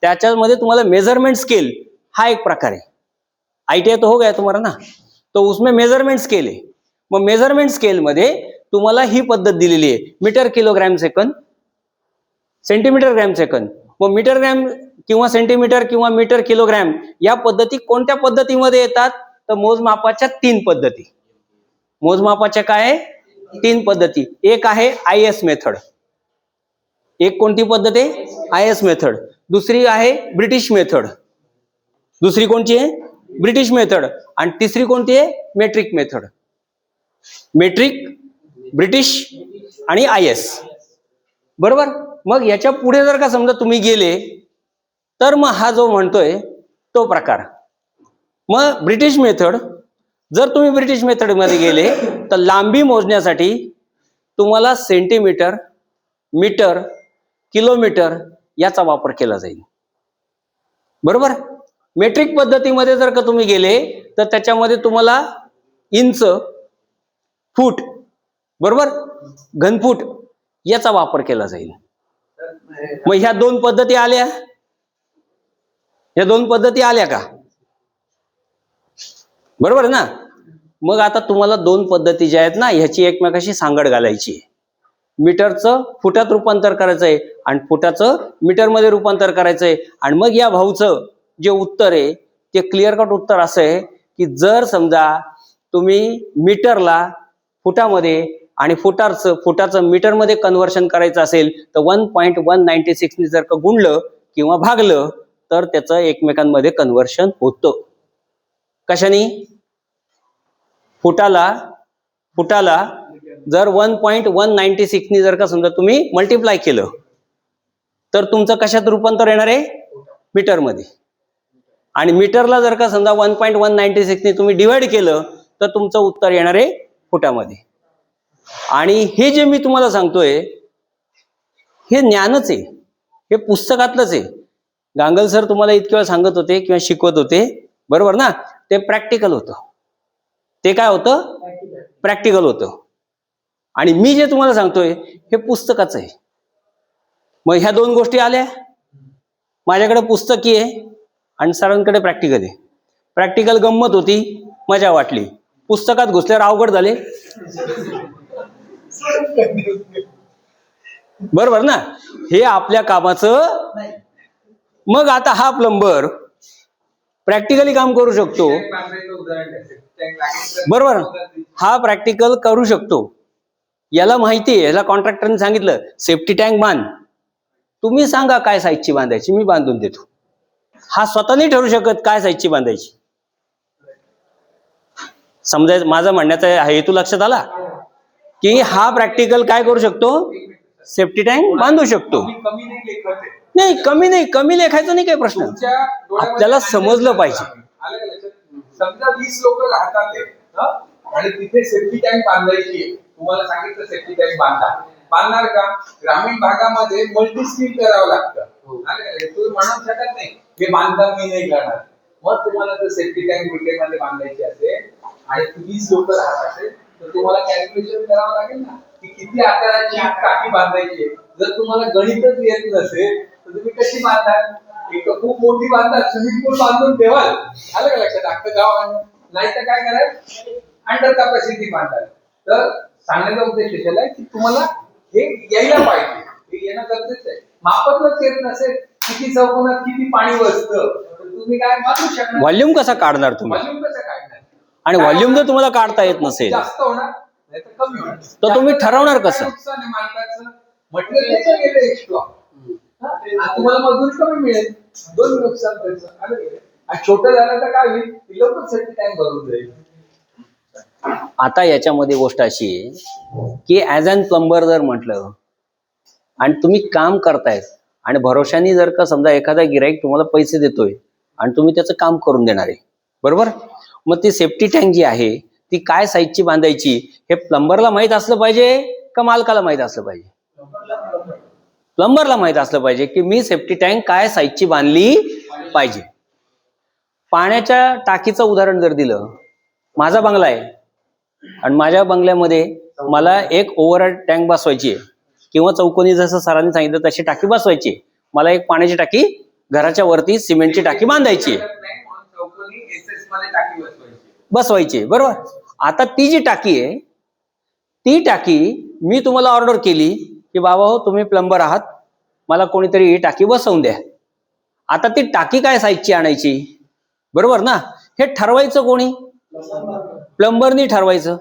त्याच्यामध्ये तुम्हाला मेजरमेंट स्केल हा एक प्रकार आहे। आईटीआई तो हो गया तुम्हारा ना, तो उसमें मेजरमेंट स्केल है। मग मेजरमेंट स्केल मध्ये तुम्हाला ही पद्धत दिलेली आहे, metre kilogram second, centimetre gram second. मग मीटर ग्रॅम किंवा सेंटीमीटर किंवा मीटर किलोग्रॅम या पद्धती कोणत्या पद्धतीमध्ये येतात? तर मोजमापाच्या 3 पद्धती। मोजमापाच्या काय 3 पद्धती। एक आहे आयएस मेथड, एक कोणती पद्धत आहे? IS method. दुसरी आहे ब्रिटिश मेथड, दुसरी कोणती आहे? British method. आणि तिसरी कोणती आहे? Metric method. मेट्रिक, ब्रिटिश आणि आयएस, बरोबर। मग याच्या पुढे जर का समजा तुम्ही गेले तर मग हा जो म्हणतोय तो प्रकार। मग ब्रिटिश मेथड, जर तुम्ही ब्रिटिश मेथड मध्ये गेले तर लांबी मोजण्यासाठी तुम्हाला सेंटीमीटर, मीटर, किलोमीटर याचा वापर केला जाईल, बरोबर। मेट्रिक पद्धतीमध्ये जर का तुम्ही गेले तर त्याच्यामध्ये तुम्हाला इंच, फूट, बरोबर, घनफूट याचा वापर केला जाईल। मग ह्या 2 पद्धती आल्या, ह्या 2 पद्धती आल्या का? बरोबर ना। मग आता तुम्हाला 2 पद्धती ज्या आहेत ना, ह्याची एकमेकाशी सांगड घालायची। मीटरचं फुटात रूपांतर करायचंय आणि फुटाचं मीटरमध्ये रूपांतर करायचंय। आणि मग या भाऊचं जे उत्तर आहे ते क्लिअर कट उत्तर असं आहे की जर समजा तुम्ही मीटरला फुटामध्ये आणि फुटाचं मीटरमध्ये कन्व्हर्शन करायचं असेल तर 1.196 ने जर का गुणलं किंवा भागलं तर त्याचं एकमेकांमध्ये कन्व्हर्शन होतं। कशाने? फुटाला जर 1.196 ने जर का समजा तुम्ही मल्टिप्लाय केलं तर तुमचं कशात रूपांतर येणार आहे? मीटरमध्ये। आणि मीटरला जर का समजा 1.196 ने तुम्ही डिवाइड केलं तर तुमचं उत्तर येणार आहे फुटामध्ये. आणि हे जे मी तुम्हाला सांगतोय हे ज्ञानच आहे, हे पुस्तकातलंच आहे. गांगल सर तुम्हाला इतके वेळ सांगत होते किंवा शिकवत होते, बरोबर ना, ते प्रॅक्टिकल होतं. ते काय होतं? प्रॅक्टिकल होतं. आणि मी जे तुम्हाला सांगतोय हे पुस्तकाचं आहे. मग ह्या दोन गोष्टी आल्या, माझ्याकडे पुस्तकी आहे आणि सरांकडे प्रॅक्टिकल आहे. प्रॅक्टिकल गंमत होती, मजा वाटली. पुस्तकात घुसल्यावर अवघड झाले, बरोबर ना. हे आपल्या कामाचं. मग आता हा प्लंबर प्रॅक्टिकली काम करू शकतो, बरोबर. हा प्रॅक्टिकल करू शकतो, याला माहिती आहे, याला कॉन्ट्रॅक्टरने सांगितलं सेफ्टी टँक बांध, तुम्ही सांगा काय साईजची बांधायची, मी बांधून देतो. हा स्वतः नाही ठरू शकत काय साईजची बांधायची. समजायचं माझा म्हणण्याचा हेतू लक्षात आला की हा प्रॅक्टिकल काय करू शकतो, सेफ्टी टँक बांधू शकतो. कमी नाही लेखत आहे. नाही कमी नाही, कमी लेखायचं नाही काही प्रश्न, आपल्याला समजलं पाहिजे. आलं का लक्षात? समजा 20 लोक राहतात आहे, हं? आणि तिथे सेफ्टी टँक बांधायची आहे. तुम्हाला सांगितलं सेफ्टी टँक बांधणार का? ग्रामीण भागामध्ये मल्टी स्किल करावं लागतं. आलं का? तुम्ही म्हणू शकत नाही हे बांधकाम मी नाही करणार. मग तुम्हाला जर सेफ्टी टँक बिल्डिंगमध्ये बांधायची असेल आणि 20 लोक राहत असेल तर तुम्हाला कॅल्क्युलेशन करावं लागेल ना की किती आकाराची टाकी बांधायची आहे. जर तुम्हाला गणितच येत नसेल तर तुम्ही कशी बांधाल? एक तर खूप मोठी बांधा, स्विमिंग पूल बांधून ठेवाल, आलं का लक्षात, अख्खं गाव. नाही तर काय कराल, अंडर कॅपॅसिटी बांधाल. तर सांगण्याचा उद्देश असा आहे की तुम्हाला हे यायला पाहिजे, हे येणं गरजेचं आहे. मापतच येत नसेल किती चौकोनात किती पाणी बसतं तर तुम्ही काय बांधू शकणार? व्हॉल्यूम कसा काढणार तुम्ही? व्हॉल्यूम कसं काढणार? आणि व्हॉल्यूम जर तुम्हाला काढता येत नसेल जास्त होणार नाही तर कमी होणार. तर तुम्ही ठरवणार कसं? नुकसान आहे मालकाचं, मटेरियल गेलं एक्स्ट्रा, तुम्हाला मजुरी कमी मिळेल, दोन नुकसान करायचं. आलं का? आणि छोटं झालं तर काय होईल, लवकर सेफ्टी टँक भरून जाईल. आता याच्यामध्ये गोष्ट अशी आहे की ऍज अन प्लंबर जर म्हटलं आणि तुम्ही काम करतायत आणि भरोशाने जर का समजा एखादा गिराईक तुम्हाला पैसे देतोय आणि तुम्ही त्याचं काम करून देणार आहे, बरोबर. मग ती सेफ्टी टँक जी आहे ती काय साईजची बांधायची हे प्लंबरला माहित असलं पाहिजे का मालकाला माहित असलं पाहिजे? प्लंबरला माहित असलं पाहिजे की मी सेफ्टी टँक काय साईजची बांधली पाहिजे. पाण्याच्या टाकीचं उदाहरण जर दिलं, माझा बंगला आहे आणि माझ्या बंगल्यामध्ये मला एक ओव्हरहेड टँक बसवायची आहे किंवा चौकोनी जसं सरांनी सांगितलं तशी टाकी बसवायची आहे. मला एक पाण्याची टाकी घराच्या वरती सिमेंटची टाकी बांधायची आहे, बसवायची, बरोबर. आता ती जी टाकी आहे ती टाकी मी तुम्हाला ऑर्डर केली की बाबा हो तुम्ही प्लंबर आहात, मला कोणीतरी ही टाकी बसवून द्या. आता ती टाकी काय साईजची आणायची, बरोबर ना. हे ठरवायचं कोणी? प्लंबरनी ठरवायचं.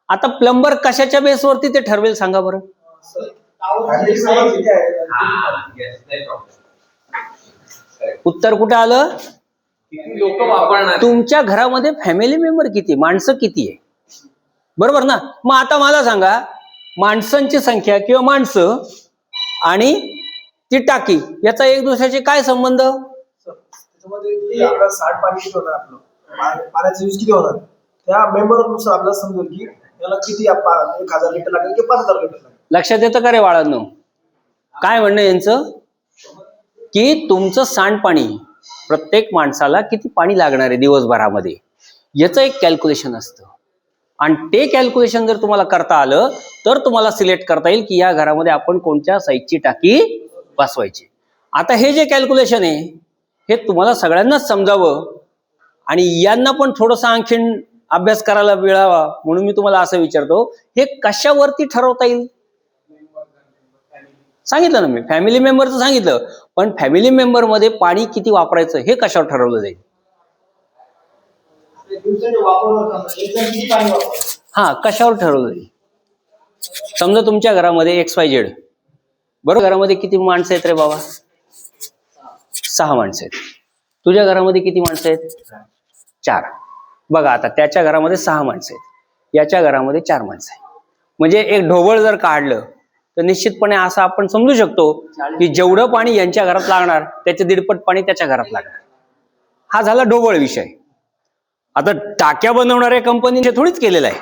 आता प्लंबर कशाच्या बेसवरती ते ठरवेल सांगा बरं? उत्तर कुठं आलं? किती लोक वापरणार? तुमच्या घरामध्ये फॅमिली मेंबर किती, माणसं किती आहे, बरोबर ना. मग आता मला सांगा माणसांची संख्या किंवा माणसं आणि ती टाकी याचा एक दुसऱ्याचे काय संबंध? त्याच्यामध्ये आपला सांडपाणी किती होणार, आपलं पाण्याचा यूज किती होणार, त्या मेंबर नुसार आपल्याला समजेल की याला किती 1000 लिटर लागेल की 5000 लिटर लागेल. लक्षात येतं का रे बाळांनो? काय म्हणणं यांचं की तुमचं सांडपाणी प्रत्येक माणसाला किती पाणी लागणार आहे दिवसभरामध्ये याचं एक कॅल्क्युलेशन असतं. आणि ते कॅल्क्युलेशन जर तुम्हाला करता आलं तर तुम्हाला सिलेक्ट करता येईल की या घरामध्ये आपण कोणत्या साईजची टाकी बसवायची. आता हे जे कॅल्क्युलेशन आहे हे तुम्हाला सगळ्यांनाच समजावं आणि यांना पण थोडंसं आणखीन अभ्यास करायला मिळावा म्हणून मी तुम्हाला असं विचारतो, हे कशावरती ठरवता येईल? सांगितलं ना मी, फॅमिली मेंबरचं सांगितलं, पण फॅमिली मेंबर मध्ये पाणी किती वापरायचं हे कशावर ठरवलं जाईल? हा, कशावर ठरवलं जाईल? समजा तुमच्या घरामध्ये XYZ, बरोबर, घरामध्ये किती माणसं आहेत रे बाबा? 6 माणसं आहेत. तुझ्या घरामध्ये किती माणसं आहेत? 4. बघा आता त्याच्या घरामध्ये 6 माणसं आहेत, याच्या घरामध्ये 4 माणसं आहेत. म्हणजे एक ढोबळ जर काढलं तर निश्चितपणे असं आपण समजू शकतो की जेवढं पाणी यांच्या घरात लागणार त्याच्या 1.5 पट पाणी त्याच्या घरात लागणार. हा झाला ढोबळ विषय. आता टाक्या बनवणाऱ्या कंपनीने थोडीच केलेला आहे,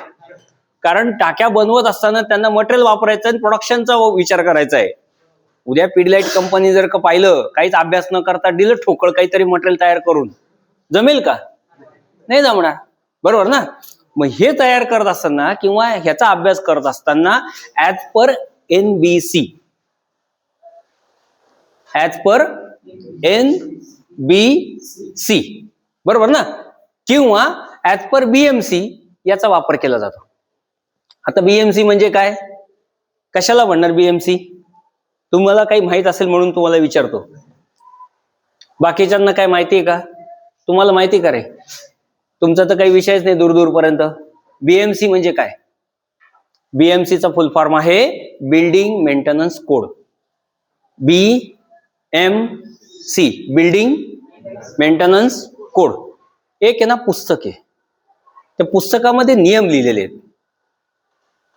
कारण टाक्या बनवत असताना त्यांना मटेरियल वापरायचं आणि प्रोडक्शनचा विचार करायचा आहे. उद्या पिडलाईट कंपनी जर का पाहिलं, काहीच अभ्यास न करता दिलं ठोकळ काहीतरी मटेरियल तयार करून, जमेल का? नाही जमणार, बरोबर ना? मग हे तयार करत असताना किंवा ह्याचा अभ्यास करत असताना ऍज पर NBC, बरोबर ना, किंवा ऍज पर BMC याचा वापर केला जातो. आता BMC म्हणजे काय, कशाला म्हणणार BMC? तुम्हाला काही माहित असेल म्हणून तुम्हाला विचारतो. बाकीच्यांना काय माहिती आहे का? तुम्हाला माहिती का रे? तुमचा तर काही विषयच नाही दूरपर्यंत. BMC म्हणजे काय? BMC चा फुल फॉर्म आहे building maintenance code. BMC, building maintenance code. एक आहे ना पुस्तक आहे, त्या पुस्तकामध्ये नियम लिहिलेले आहेत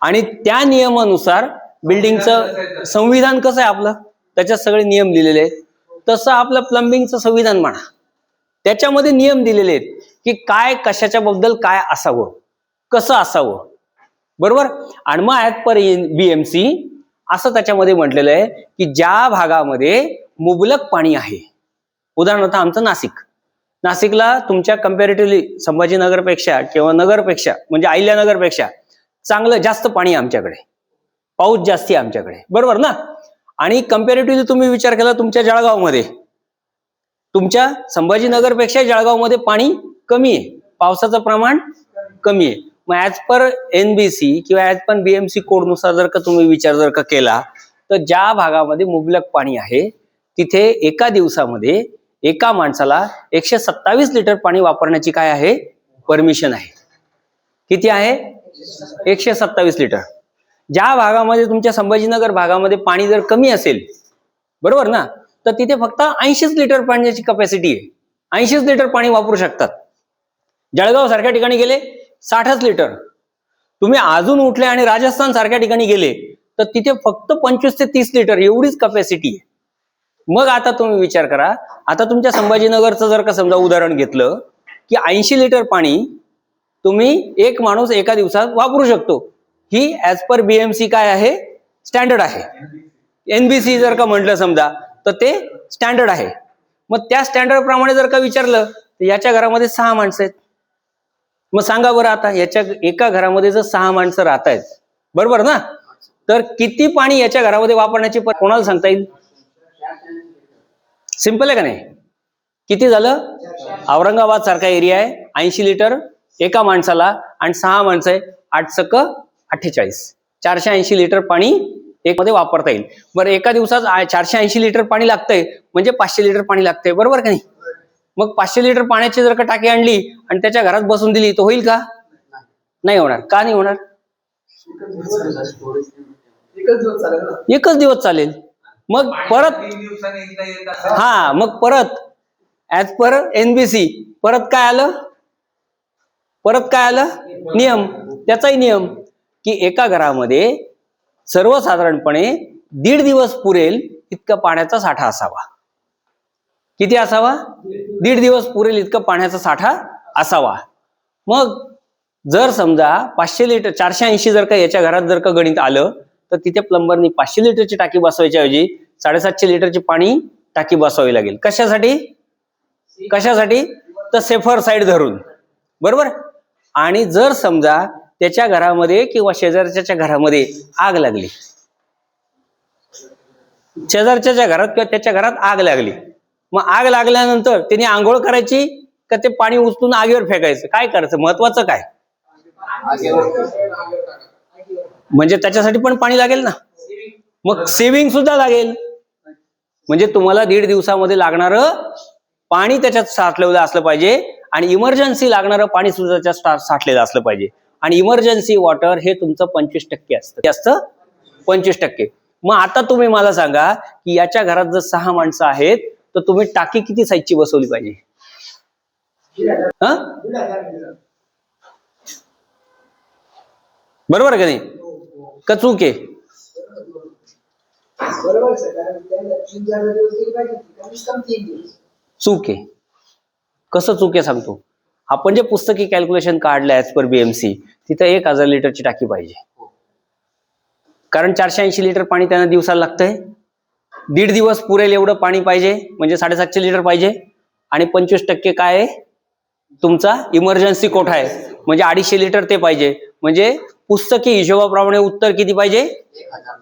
आणि त्या नियमानुसार बिल्डिंगचं संविधान कसं आहे आपलं, त्याच्यात सगळे नियम लिहिलेले आहेत. तसं आपलं प्लंबिंगचं संविधान म्हणा, त्याच्यामध्ये नियम दिलेले आहेत की काय कशाच्या बद्दल काय असावं, कसं असावं, बरोबर. आणि मग ऍज पर BMC असं त्याच्यामध्ये म्हटलेलं आहे की ज्या भागामध्ये मुबलक पाणी आहे, उदाहरणार्थ आमचं नाशिकला तुमच्या कम्पॅरेटिव्हली संभाजीनगरपेक्षा किंवा नगरपेक्षा म्हणजे अहिल्यानगरपेक्षा चांगलं जास्त पाणी आमच्याकडे, पाऊस जास्ती आमच्याकडे, बरोबर ना. आणि कम्पॅरेटिव्हली तुम्ही विचार केला तुमच्या जळगावमध्ये, तुमच्या संभाजीनगरपेक्षा जळगावमध्ये पाणी कमी आहे, पावसाचं प्रमाण कमी आहे. मग ऍज पर NBC किंवा ऍज पर BMC कोडनुसार जर का तुम्ही विचार जर का केला तर ज्या भागामध्ये मुबलक पाणी आहे तिथे एका दिवसामध्ये एका माणसाला 127 लिटर पाणी वापरण्याची काय आहे, परमिशन आहे. किती आहे? 127 लिटर. ज्या भागामध्ये तुमच्या संभाजीनगर भागामध्ये पाणी जर कमी असेल, बरोबर ना, तर तिथे फक्त 80 लिटर पाण्याची कपॅसिटी आहे. 80 लिटर पाणी वापरू शकतात. जळगाव सारख्या ठिकाणी गेले 60 लिटर. तुम्ही अजून उठले आणि राजस्थान सारख्या ठिकाणी गेले तर तिथे फक्त 25 ते 30 लिटर एवढीच कपॅसिटी आहे. मग आता तुम्ही विचार करा, आता तुमच्या संभाजीनगरचं जर का समजा उदाहरण घेतलं की 80 लिटर पाणी तुम्ही एक माणूस एका दिवसात वापरू शकतो. ही ऍज पर BMC काय आहे, स्टँडर्ड आहे. NBC जर का म्हटलं समजा तर ते स्टँडर्ड आहे. मग त्या स्टँडर्ड प्रमाणे जर का विचारलं तर याच्या घरामध्ये 6 माणसं आहेत. मग सांगा बरं, आता याच्या एका घरामध्ये जर 6 माणसं राहत आहेत, बरोबर ना, तर किती पाणी याच्या घरामध्ये वापरण्याची कोणाला सांगता येईल? सिंपल आहे का नाही? किती झालं? औरंगाबाद सारखा एरिया आहे, 80 लिटर एका माणसाला आणि 6 माणसं आहे, 8 × 48, 480 लिटर पाणी एक मध्ये वापरता येईल. बरं, एका दिवसात 480 लिटर पाणी लागतंय म्हणजे 500 लिटर पाणी लागतंय, बरोबर का नाही? मग 500 लिटर पाण्याची जर का टाकी आणली आणि त्याच्या घरात बसून दिली तर होईल का? नाही होणार. का नाही होणार? एकच दिवस चालेल. मग परत परत ऍज पर NBC परत काय आलं नियम. त्याचाही नियम की एका घरामध्ये सर्वसाधारणपणे 1.5 दिवस पुरेल इतका पाण्याचा साठा असावा. किती असावा? 1.5 दिवस पुरेल इतका पाण्याचा साठा असावा. मग जर समजा 500 लिटर 480 जर का याच्या घरात जर का गणित आलं तर तिथे प्लंबरनी 500 लिटरची टाकी बसवायच्या ऐवजी 750 लिटरची पाणी टाकी बसवावी लागेल. कशासाठी? तर सेफर साईड धरून, बरोबर. आणि जर समजा त्याच्या घरामध्ये किंवा शेजारच्या घरामध्ये आग लागली, शेजारच्या घरात किंवा त्याच्या घरात आग लागली, मग आग लागल्यानंतर त्याने आंघोळ करायची का ते पाणी उचलून आगीवर फेकायचं? काय करायचं? महत्वाचं काय? म्हणजे त्याच्यासाठी पण पाणी लागेल ना. मग सेव्हिंग सुद्धा लागेल. म्हणजे तुम्हाला 1.5 दिवसामध्ये लागणारं पाणी त्याच्यात साठलेलं असलं पाहिजे आणि इमर्जन्सी लागणारं पाणी सुद्धा त्याच्यात साठलेलं असलं पाहिजे. आणि इमर्जन्सी वॉटर हे तुमचं 25% असतं. जास्त 25%. मग आता तुम्ही मला सांगा की याच्या घरात जर 6 माणसं आहेत तर तुम्ही टाकी किती साईजची बसवली पाहिजे? बरोबर का नाही? का चूक आहे? चूक आहे. कसं चूक आहे सांगतो. आपण जे पुस्तकी कॅल्क्युलेशन काढलं ऍज पर BMC, तिथं 1000 लिटरची टाकी पाहिजे. कारण 480 लिटर पाणी त्यांना दिवसाला लागतंय. 1.5 दिवस पुरेल एवढं पाणी पाहिजे, म्हणजे 750 लिटर पाहिजे. आणि 25% काय आहे तुमचा इमर्जन्सी कोठा आहे, म्हणजे 250 लिटर ते पाहिजे. म्हणजे पुस्तकी हिशोबाप्रमाणे उत्तर किती पाहिजे? 1000.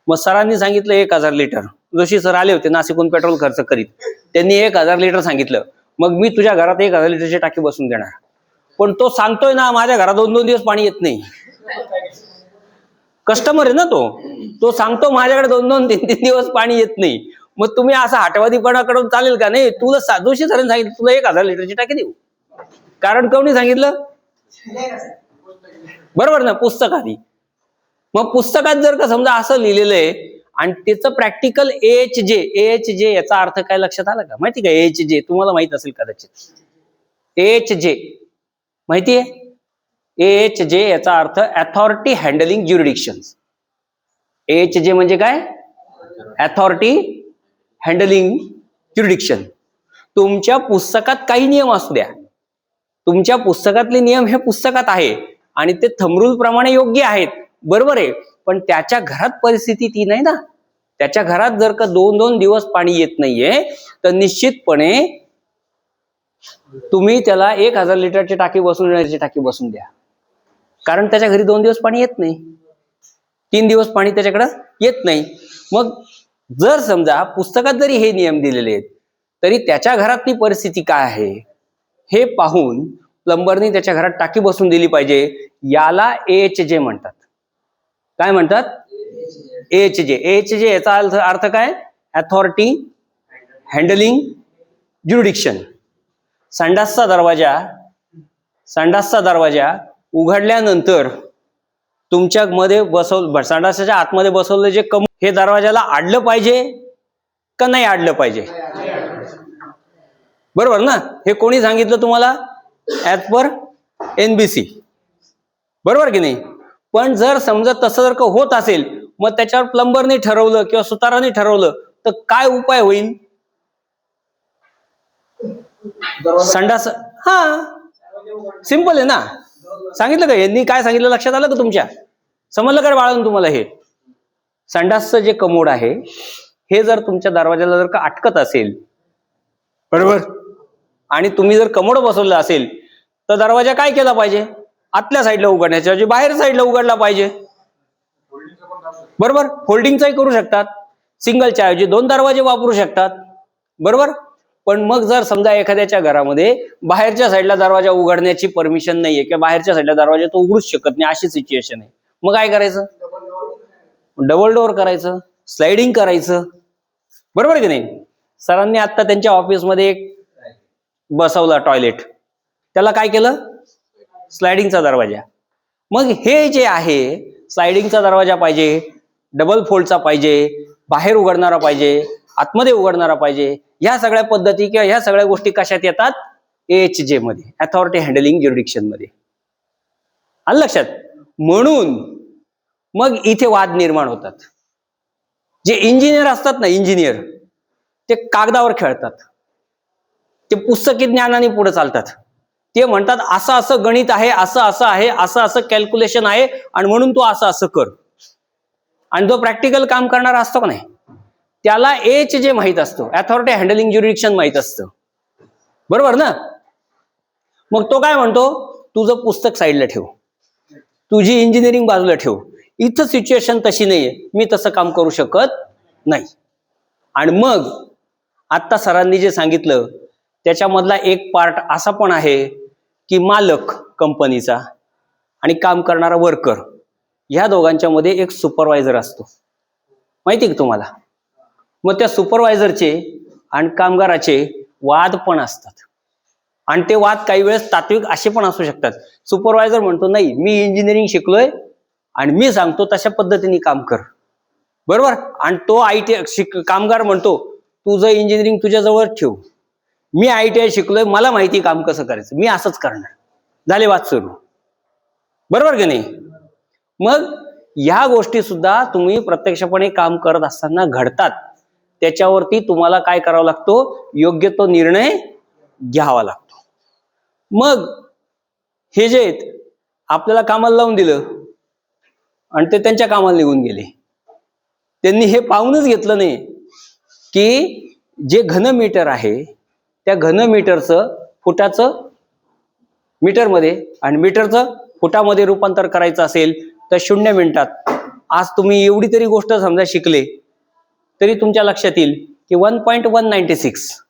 मग सरांनी सांगितलं 1000 लिटर. जोशी सर आले होते नाशिकहून पेट्रोल खर्च करीत, त्यांनी 1000 लिटर सांगितलं. मग मी तुझ्या घरात 1000 लिटरची टाकी बसून देणार. पण तो सांगतोय ना माझ्या घरात 2-2 दिवस पाणी येत नाही. कस्टमर आहे ना तो सांगतो माझ्याकडे 2-2, 3-3 दिवस पाणी येत नाही. मग तुम्ही असा हटवादीपणाकडून चालेल का? नाही, तुला जोशी सरांनी सांगितलं तुला 1000 लिटरची टाकी देऊ. कारण कोणी सांगितलं? बरोबर ना, पुस्तकात. मग पुस्तकात जर का समजा असं लिहिलेलं आहे आणि त्याचं प्रॅक्टिकल AHJ याचा अर्थ काय लक्षात आला का? माहिती का AHJ? तुम्हाला माहित असेल कदाचित. AHJ माहितीये? AHJ याचा अर्थ अथॉरिटी हँडलिंग ज्युरिडिक्शन. AHJ म्हणजे काय? Authority handling jurisdiction. तुमच्या पुस्तकात काही नियम असू द्या, तुमच्या पुस्तकातले नियम हे पुस्तकात आहे आणि ते थंब रूल प्रमाणे योग्य आहेत, बरोबर आहे. पण त्याच्या घरात परिस्थिती ती नाही ना. त्याच्या घरात जर का 2-2 दिवस पाणी येत नाहीये, तर निश्चितपणे तुम्ही त्याला 1000 लिटरची टाकी बसून द्या. कारण त्याच्या घरी 2 दिवस पाणी येत नाही, 3 दिवस पाणी त्याच्याकडे येत नाही. मग जर समजा पुस्तकात जरी हे नियम दिलेले आहेत, तरी त्याच्या घरातली परिस्थिती काय आहे हे पाहून प्लंबरनी त्याच्या घरात टाकी बसून दिली पाहिजे. याला AHJ म्हणतात. काय म्हणतात? AHJ याचा अर्थ काय? Authority handling jurisdiction. संडासचा दरवाजा उघडल्यानंतर तुमच्या मध्ये संडासाच्या आतमध्ये बसवलं जे हे दरवाजाला अडलं पाहिजे का नाही अडलं पाहिजे? बरोबर ना. हे कोणी सांगितलं तुम्हाला? As per NBC. बरोबर की नाही? पण जर समजा तसं जर का होत असेल, मग त्याच्यावर प्लंबरने ठरवलं किंवा सुताराने ठरवलं, तर काय उपाय होईल? संडास सिंपल आहे ना. सांगितलं का? यांनी काय सांगितलं लक्षात आलं का तुमच्या? समजलं का बाळांनो तुम्हाला? हे संडासचं जे कमोड आहे हे जर तुमच्या दरवाजाला जर का अटकत असेल, बरोबर, आणि तुम्ही जर कमोड बसवलं असेल, तर दरवाजा काय केला पाहिजे? आतल्या साईडला उघडण्याच्या ऐवजी बाहेर साईडला उघडला पाहिजे. बरोबर. फोल्डिंगचाही करू शकतात, सिंगलच्या ऐवजी 2 दरवाजे वापरू शकतात. बरोबर. पण मग जर समजा एखाद्याच्या घरामध्ये बाहेरच्या साईडला दरवाजा उघडण्याची परमिशन नाहीये किंवा बाहेरच्या साईडला दरवाजा तो उघडूच शकत नाही, अशी सिच्युएशन आहे, मग काय करायचं? डबल डोअर करायचं, स्लायडिंग करायचं. बरोबर की नाही? सरांनी आता त्यांच्या ऑफिसमध्ये एक बसवला टॉयलेट, त्याला काय केलं? स्लायडिंगचा दरवाजा. मग हे जे आहे स्लायडिंगचा दरवाजा पाहिजे, डबल फोल्डचा पाहिजे, बाहेर उघडणारा पाहिजे, आतमध्ये उघडणारा पाहिजे. ह्या सगळ्या पद्धती किंवा ह्या सगळ्या गोष्टी कशात येतात? AHJ मध्ये, अथॉरिटी हँडलिंग ज्युरिडिक्शन मध्ये. आलं लक्षात? म्हणून मग इथे वाद निर्माण होतात. जे इंजिनियर असतात ना, इंजिनियर, ते कागदावर खेळतात, ते पुस्तकी ज्ञानाने पुढे चालतात. ते म्हणतात असं असं गणित आहे, असं असं आहे, असं असं कॅल्क्युलेशन आहे, आणि म्हणून तू असं असं कर. आणि जो प्रॅक्टिकल काम करणारा असतो का नाही, त्याला AHJ माहित असतो, अथॉरिटी हँडलिंग ज्युरिडिक्शन माहित असतं. बरोबर ना. मग तो काय म्हणतो? तुझं पुस्तक साईडला ठेव, तुझी इंजिनिअरिंग बाजूला ठेव. इथं सिच्युएशन तशी नाहीये, मी तसं काम करू शकत नाही. आणि मग आता सरांनी जे सांगितलं त्याच्यामधला एक पार्ट असा पण आहे की मालक कंपनीचा आणि काम करणारा वर्कर, ह्या दोघांच्या मध्ये एक सुपरवायझर असतो. माहिती का तुम्हाला? मग त्या सुपरवायझरचे आणि कामगाराचे वाद पण असतात, आणि ते वाद काही वेळेस तात्विक असे पण असू शकतात. सुपरवायझर म्हणतो नाही, मी इंजिनिअरिंग शिकलोय आणि मी सांगतो तशा पद्धतीने काम कर. बरोबर. आणि तो कामगार म्हणतो तुझं इंजिनिअरिंग तुझ्याजवळ ठेव, मी ITI शिकलोय, मला माहिती काम कसं करायचं, मी असंच करणार. झाले वाद सुरू. बरोबर की नाही? मग ह्या गोष्टी सुद्धा तुम्ही प्रत्यक्षपणे काम करत असताना घडतात. त्याच्यावरती तुम्हाला काय करावं लागतो? योग्य तो निर्णय घ्यावा लागतो. मग हे जे आहेत आपल्याला कामाला लावून दिलं आणि ते त्यांच्या कामाला निघून गेले. त्यांनी हे पाहूनच घेतलं नाही की जे घन मीटर आहे त्या घन मीटरचं फुटाचं मीटरमध्ये आणि मीटरचं फुटामध्ये रूपांतर करायचं असेल तर 0 मिनिटात. आज तुम्ही एवढी तरी गोष्ट समजा शिकले तरी तुमच्या लक्षात येईल की 1.196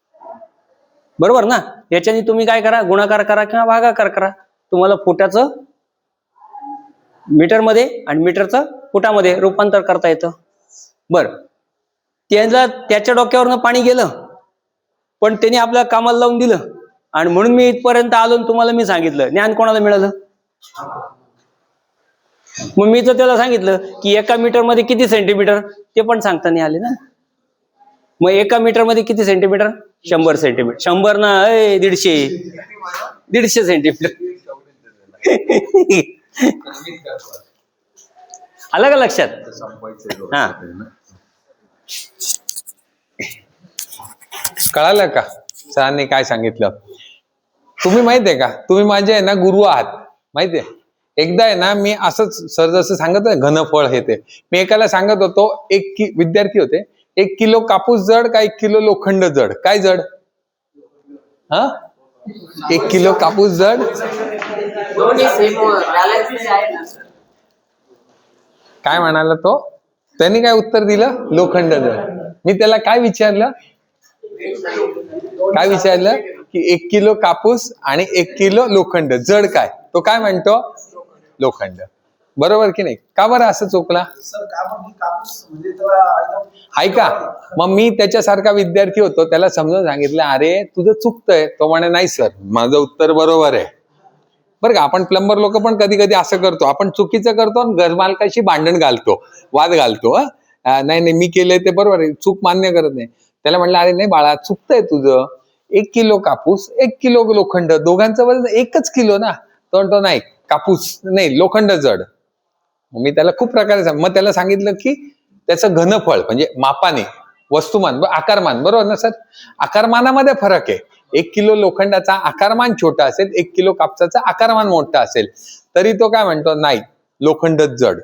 बरोबर ना. याच्याने तुम्ही काय करा, गुणाकार करा किंवा भागाकार करा, तुम्हाला फुटाचं मीटरमध्ये आणि मीटरचं फुटामध्ये रूपांतर करता येतं. बरं, त्याच्या डोक्यावरनं पाणी गेलं पण त्याने आपल्या कामाला लावून दिलं आणि म्हणून मी इथपर्यंत आलो आणि तुम्हाला मी सांगितलं. ज्ञान कोणाला मिळालं? मग मी तर त्याला सांगितलं की 1 मीटरमध्ये किती सेंटीमीटर ते पण सांगता नाही आले ना. मग 1 मीटरमध्ये किती सेंटीमीटर? 100 सेंटीमीटर. 100 ना 150 सेंटीमीटर. आलं का लक्षात? हा, कळालं का सरांनी काय सांगितलं? तुम्ही माहितीये का, तुम्ही माझे आहे ना गुरु आहात माहितीये. एकदा आहे ना मी असंच सर जसं सांगत आहे घनफळ हे ते, मी एकाला सांगत होतो, विद्यार्थी होते, 1 किलो कापूस जड का 1 किलो लोखंड जड? काय जड? हा, 1 किलो कापूस जड. दोन्ही सेम बॅलन्स आहे ना सर. काय म्हणाला तो? त्यांनी काय उत्तर दिलं? लोखंड जड. मी त्याला काय विचारलं की 1 किलो कापूस आणि 1 किलो लोखंड जड काय? तो काय म्हणतो? लोखंड. बरोबर की नाही? का बरं असं चुकला? सर कापूस म्हणजे त्याला एकदम ऐका, मग मी त्याच्यासारखा विद्यार्थी होतो, त्याला समजून सांगितलं, अरे तुझं चुकतंय. तो म्हणे नाही सर, माझं उत्तर बरोबर आहे. बरं का, आपण प्लंबर लोक पण कधी कधी असं करतो, आपण चुकीचं करतो आणि घरमालकाशी भांडण घालतो, वाद घालतो. नाही नाही मी केलंय ते बरोबर आहे, चूक मान्य करत नाही. त्याला म्हणलं, अरे नाही बाळा, चुकतंय तुझं. 1 किलो कापूस 1 किलो लोखंड, दोघांचं वजन 1 किलो ना. तो म्हणतो नाही, कापूस नाही, लोखंड जड. मी त्याला खूप प्रकारे मग त्याला सांगितलं की त्याचं घनफळ म्हणजे मापाने, वस्तुमान, आकारमान, बरोबर ना सर? आकारमानामध्ये फरक आहे. 1 किलो लोखंडाचा आकारमान छोटा असेल, 1 किलो कापसाचा आकारमान मोठा असेल, तरी तो काय म्हणतो? नाही, लोखंडच जड.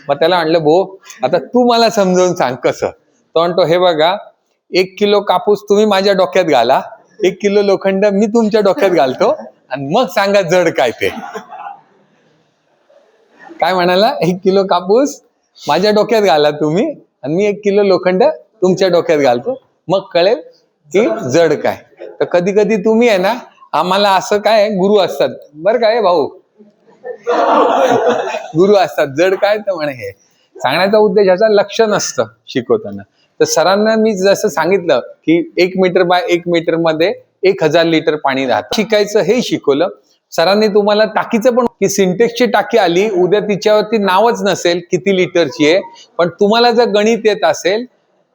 मग त्याला म्हणलं, भो आता तू मला समजावून सांग कसं. तो म्हणतो, हे बघा, 1 किलो कापूस तुम्ही माझ्या डोक्यात घाला, 1 किलो लोखंड मी तुमच्या डोक्यात घालतो आणि मग सांगा जड काय ते. काय म्हणाला? 1 किलो कापूस माझ्या डोक्यात घाला तुम्ही आणि मी 1 किलो लोखंड तुमच्या डोक्यात घालतो, मग कळेल की जड काय. तर कधी कधी तुम्ही आहे ना, आम्हाला असं काय गुरु असतात बरं काय भाऊ, गुरु असतात, जड काय तर म्हणे हे सांगण्याचा उद्देश याचा लक्ष नसतं शिकवताना. तर सरांना मी जसं सांगितलं की 1 मीटर बाय 1 मीटर मध्ये 1000 लिटर पाणी राहतं, शिकायचं हे शिकवलं. सरांनी तुम्हाला टाकीचं पण, की सिंटेक्सची टाकी आली उद्या, तिच्यावरती नावच नसेल किती लिटरची आहे, पण तुम्हाला जर गणित येत असेल,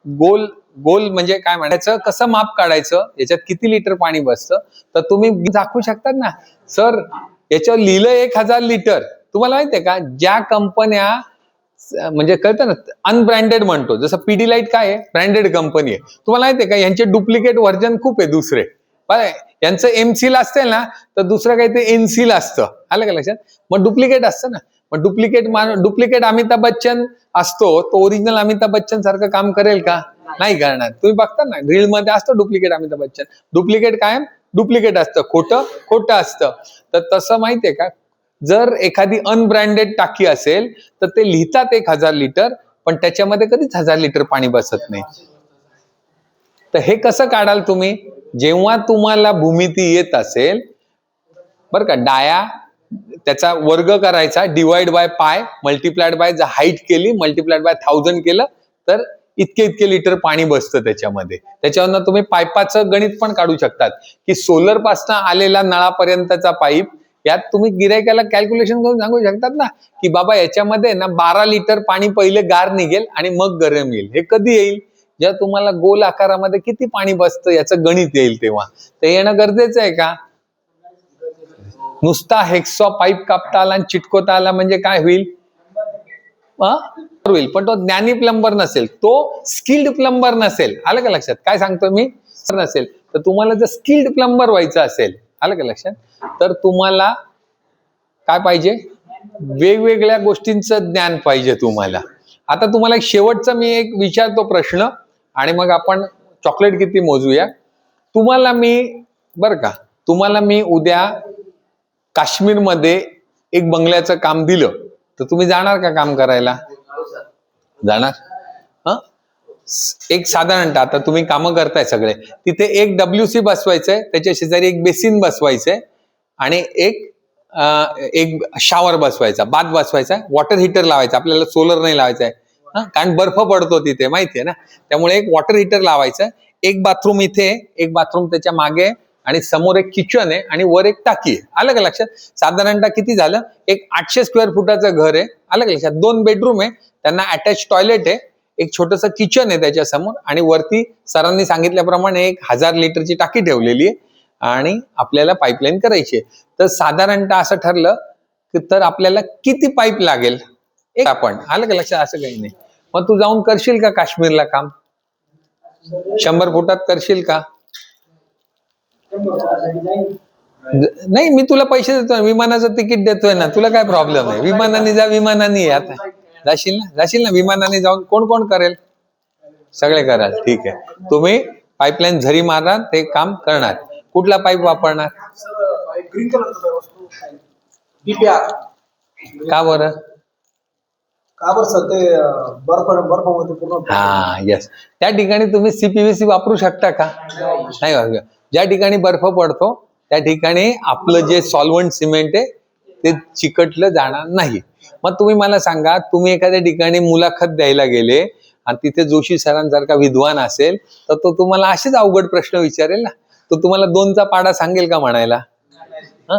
गोल गोल म्हणजे काय म्हणायचं, कसं माप काढायचं, याच्यात किती लिटर पाणी बसतं, तर तुम्ही दाखवू शकतात ना. सर याच्यावर लिहिलं 1000 लिटर. तुम्हाला माहितीये का, ज्या कंपन्या म्हणजे कळतं ना, अनब्रँडेड म्हणतो, जसं पीडीलाइट काय आहे, ब्रँडेड कंपनी आहे. तुम्हाला माहितीये का, यांचे डुप्लिकेट व्हर्जन खूप आहे दुसरे. बरं, यांचं एमसील असतं ना, तर दुसरं काही ते एनसील असतं. आलं का लक्षात? मग डुप्लिकेट असतं ना. मग डुप्लिकेट अमिताभ बच्चन असतो, तो ओरिजिनल अमिताभ बच्चन सारखं काम करेल का? नाही करणार. तुम्ही बघता ना, रील मध्ये असतो डुप्लिकेट अमिताभ बच्चन. डुप्लिकेट कायम डुप्लिकेट असतं, खोटं असतं. तर तसं माहितीये का, जर एखादी अनब्रँडेड टाकी असेल तर ते लिहितात 1000 लिटर, पण त्याच्यामध्ये कधीच 1000 लिटर पाणी बसत नाही. तर हे कसं काढाल तुम्ही? जेव्हा तुम्हाला भूमिती येत असेल, बरं का, डाया त्याचा वर्ग करायचा, डिवाइड बाय पाय, मल्टिप्लाइड बाय जर हाईट केली, मल्टिप्लाइड बाय 1000 केलं तर इतके लिटर पाणी बसतं त्याच्यामध्ये. त्याच्यावरनं तुम्ही पाईपाचं गणित पण काढू शकतात, की सोलर पासून आलेला नळापर्यंतचा पाईप, यात तुम्ही गिरायकाला कॅल्क्युलेशन करून सांगू शकतात ना, की बाबा याच्यामध्ये ना 12 लिटर पाणी पहिले गार निघेल आणि मग गरम येईल. हे कधी येईल? जेव्हा तुम्हाला गोल आकारामध्ये किती पाणी बसतं याचं गणित येईल तेव्हा. ते येणं गरजेचं आहे का? नुसता हेक्सॉ पाईप कापता आला आणि चिटकवता आला म्हणजे काय होईल? होईल, पण तो ज्ञानी प्लंबर नसेल, तो स्किल्ड प्लंबर नसेल. आलं का लक्षात? काय सांगतो मी? नसेल तर तुम्हाला जर स्किल्ड प्लंबर व्हायचं असेल, आलं का लक्षात, तर तुम्हाला काय पाहिजे, वेगवेगळ्या गोष्टींचं ज्ञान पाहिजे तुम्हाला. आता तुम्हाला एक शेवटचा मी एक विचारतो प्रश्न आणि मग आपण चॉकलेट किती मोजूया. तुम्हाला मी उद्या काश्मीरमध्ये एक बंगल्याचं काम दिलं तर तुम्ही जाणार का काम करायला? जाणार. एक साधारणतः आता तुम्ही कामं करताय सगळे, तिथे एक WC बसवायचंय, त्याच्या शेजारी एक बेसिन बसवायचंय आणि एक शॉवर बसवायचा, बाथ बसवायचा, वॉटर हीटर लावायचा. आपल्याला सोलर नाही लावायचा आहे कारण बर्फ पडतो तिथे, माहितीये ना. त्यामुळे एक वॉटर हीटर लावायचं, एक बाथरूम इथे, एक बाथरूम त्याच्या मागे आणि समोर एक किचन आहे आणि वर एक टाकी आहे. आलं का लक्षात? साधारणतः किती झालं, एक 800 स्क्वेअर फुटाचं घर आहे. आलं का लक्षात? 2 बेडरूम आहे, त्यांना अटॅच टॉयलेट आहे, एक छोटस किचन आहे त्याच्या समोर आणि वरती सरांनी सांगितल्याप्रमाणे 1000 लिटरची टाकी ठेवलेली आहे आणि आपल्याला पाईपलाईन करायची आहे. तर साधारणतः असं ठरलं की तर आपल्याला किती पाईप लागेल एक आपण, आलं का लक्षात? असं काही नाही. मग तू जाऊन करशील का काश्मीरला काम? 100 फुटात करशील का? नाही, मी तुला पैसे देतोय, विमानाचं तिकीट देतोय ना, तुला काय प्रॉब्लेम आहे? विमानाने जा, विमानाने ये. आता जाशील ना विमानाने जाऊन कोण कोण करेल? सगळे कराल. ठीक आहे, तुम्ही पाईपलाईन झरी मारणार, ते काम करणार. कुठला पाईप वापरणार? ग्रीन कलरचा वस्तू DPR. का बरं? का बरं सर, ते बर्फ पूर्ण. हा, यस. त्या ठिकाणी तुम्ही CPVC वापरू शकता का? नाही वापरू. ज्या ठिकाणी बर्फ पडतो त्या ठिकाणी आपलं जे सॉल्व्हंट सिमेंट आहे ते चिकटलं जाणार नाही. मग तुम्ही मला सांगा, तुम्ही एखाद्या ठिकाणी मुलाखत द्यायला गेले आणि तिथे जोशी सरांसारखा विद्वान असेल तर तो तुम्हाला असेच अवघड प्रश्न विचारेल ना. तो तुम्हाला 2चा पाडा सांगेल का म्हणायला?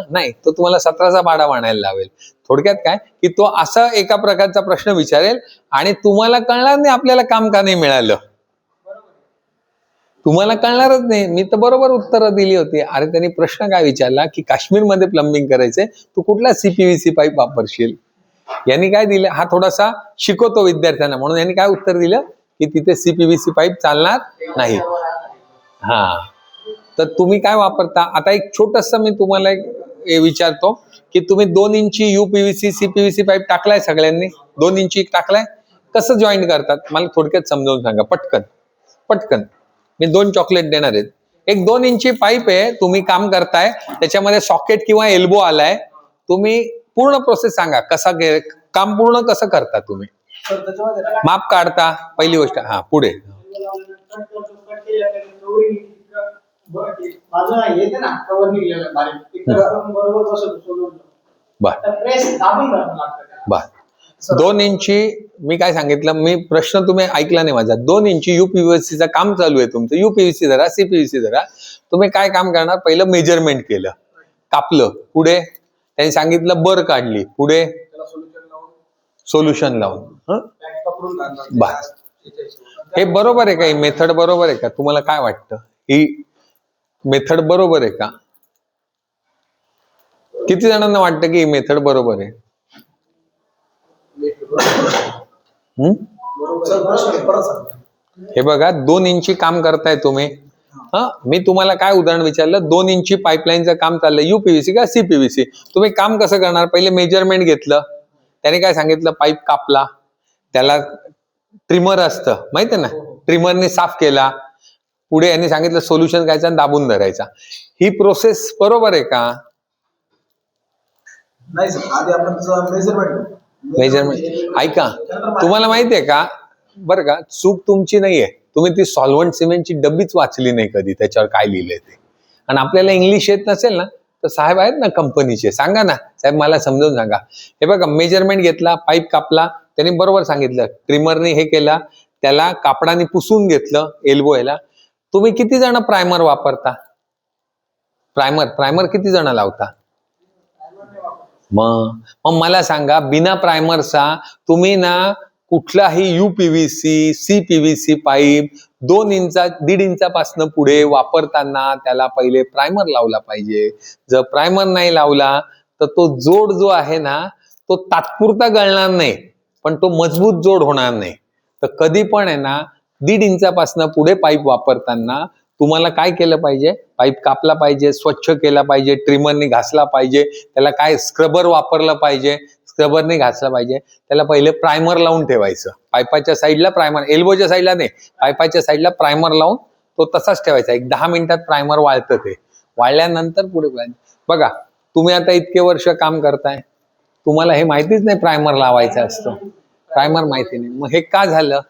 नाही, तो तुम्हाला 17चा पाडा म्हणायला लावेल. थोडक्यात काय की तो असा एका प्रकारचा प्रश्न विचारेल आणि तुम्हाला कळणार नाही आपल्याला काम का नाही मिळालं. तुम्हाला कळणारच नाही. मी तर बरोबर उत्तरं दिली होती. अरे त्यांनी प्रश्न काय विचारला की काश्मीरमध्ये प्लंबिंग करायचंय, तू कुठला CPVC पाईप वापरशील? यांनी काय दिलं, हा थोडासा शिकवतो विद्यार्थ्यांना म्हणून यांनी काय उत्तर दिलं की तिथे CPVC पाईप चालणार नाही. हा, तर तुम्ही काय वापरता? आता एक छोटस मी तुम्हाला एक विचारतो की तुम्ही 2 इंची UPVC CPVC पाईप टाकलाय सगळ्यांनी? 2 इंची टाकलाय? कसं जॉईन करतात मला थोडक्यात समजावून सांगा, पटकन. मी 2 चॉकलेट देणार आहेत. एक 2 इंची पाईप आहे, तुम्ही काम करताय, त्याच्यामध्ये सॉकेट किंवा एल्बो आलाय. तुम्ही पूर्ण प्रोसेस सांगा, काम पूर्ण कसं करता तुम्ही? माप काढता पहिली गोष्ट. हा, पुढे. बर. 2 इंची मी काय सांगितलं, मी प्रश्न तुम्ही ऐकला नाही माझा. 2 इंची UPVC काम चालू आहे तुमचं. UPVC धरा, CPVC धरा. तुम्ही काय काम करणार? पहिलं मेजरमेंट केलं, कापलं. पुढे त्यांनी सांगितलं बर काढली. पुढे सोल्युशन लावून. बस. हे बरोबर आहे का? ही मेथड बरोबर आहे का? तुम्हाला काय वाटतं? ही मेथड बरोबर आहे का? किती जणांना वाटतं की ही मेथड बरोबर आहे? हे बघा, 2 इंची काम करताय तुम्ही. मी तुम्हाला काय उदाहरण विचारलं, 2 इंची पाईपलाईनचं काम चाललंय, UPVC का CPVC? तुम्ही काम कसं करणार? पहिले मेजरमेंट घेतलं, त्याने काय सांगितलं, पाईप कापला, त्याला ट्रिमर असतं माहिती आहे ना, ट्रिमरने साफ केला. पुढे यांनी सांगितलं सोल्युशन घ्यायचं आणि दाबून धरायचा. ही प्रोसेस बरोबर आहे का? नाही सर, आधी आपण मेजरमेंट ऐका, तुम्हाला माहितीये का बरं का, चूक तुमची नाहीये. तुम्ही ती सॉल्व्हंट सिमेंटची डब्बीच वाचली नाही कधी, त्याच्यावर काय लिहिलंय ते. आणि आपल्याला इंग्लिश येत नसेल ना तर साहेब आहेत ना कंपनीचे, सांगा ना साहेब मला समजावून सांगा. हे बघा, मेजरमेंट घेतला, पाईप कापला, त्यांनी बरोबर सांगितलं, ट्रिमरने हे केला, त्याला कापडाने पुसून घेतलं एल्बो याला. तुम्ही किती जण प्रायमर वापरता? प्रायमर किती जण लावता? मग मला सांगा, बिना प्रायमरचा तुम्ही ना कुठलाही UPVC CPVC पाईप 1.5 इंचापासून पुढे वापरताना त्याला पहिले प्रायमर लावला पाहिजे. जर प्रायमर नाही लावला तर तो जोड जो आहे ना तो तात्पुरता गळणार नाही, पण तो मजबूत जोड होणार नाही. तर कधी पण आहे ना 1.5 इंचापासून पुढे पाईप वापरताना तुम्हाला काय केलं पाहिजे, पाईप कापला पाहिजे, स्वच्छ केला पाहिजे, ट्रिमरने घासला पाहिजे, त्याला काय स्क्रबर वापरलं पाहिजे, स्क्रबरने घासला पाहिजे, त्याला पहिले प्रायमर लावून ठेवायचं. पाईपाच्या साईडला प्रायमर, एल्बोच्या साईडला नाही, पाईपाच्या साईडला प्रायमर लावून तो तसाच ठेवायचा. एक 10 मिनिटात प्रायमर वाळतं. ते वाळल्यानंतर पुढे बघा, तुम्ही आता इतके वर्ष काम करताय, तुम्हाला हे माहितीच नाही प्रायमर लावायचं असतं, प्रायमर माहिती नाही. मग हे का झालं,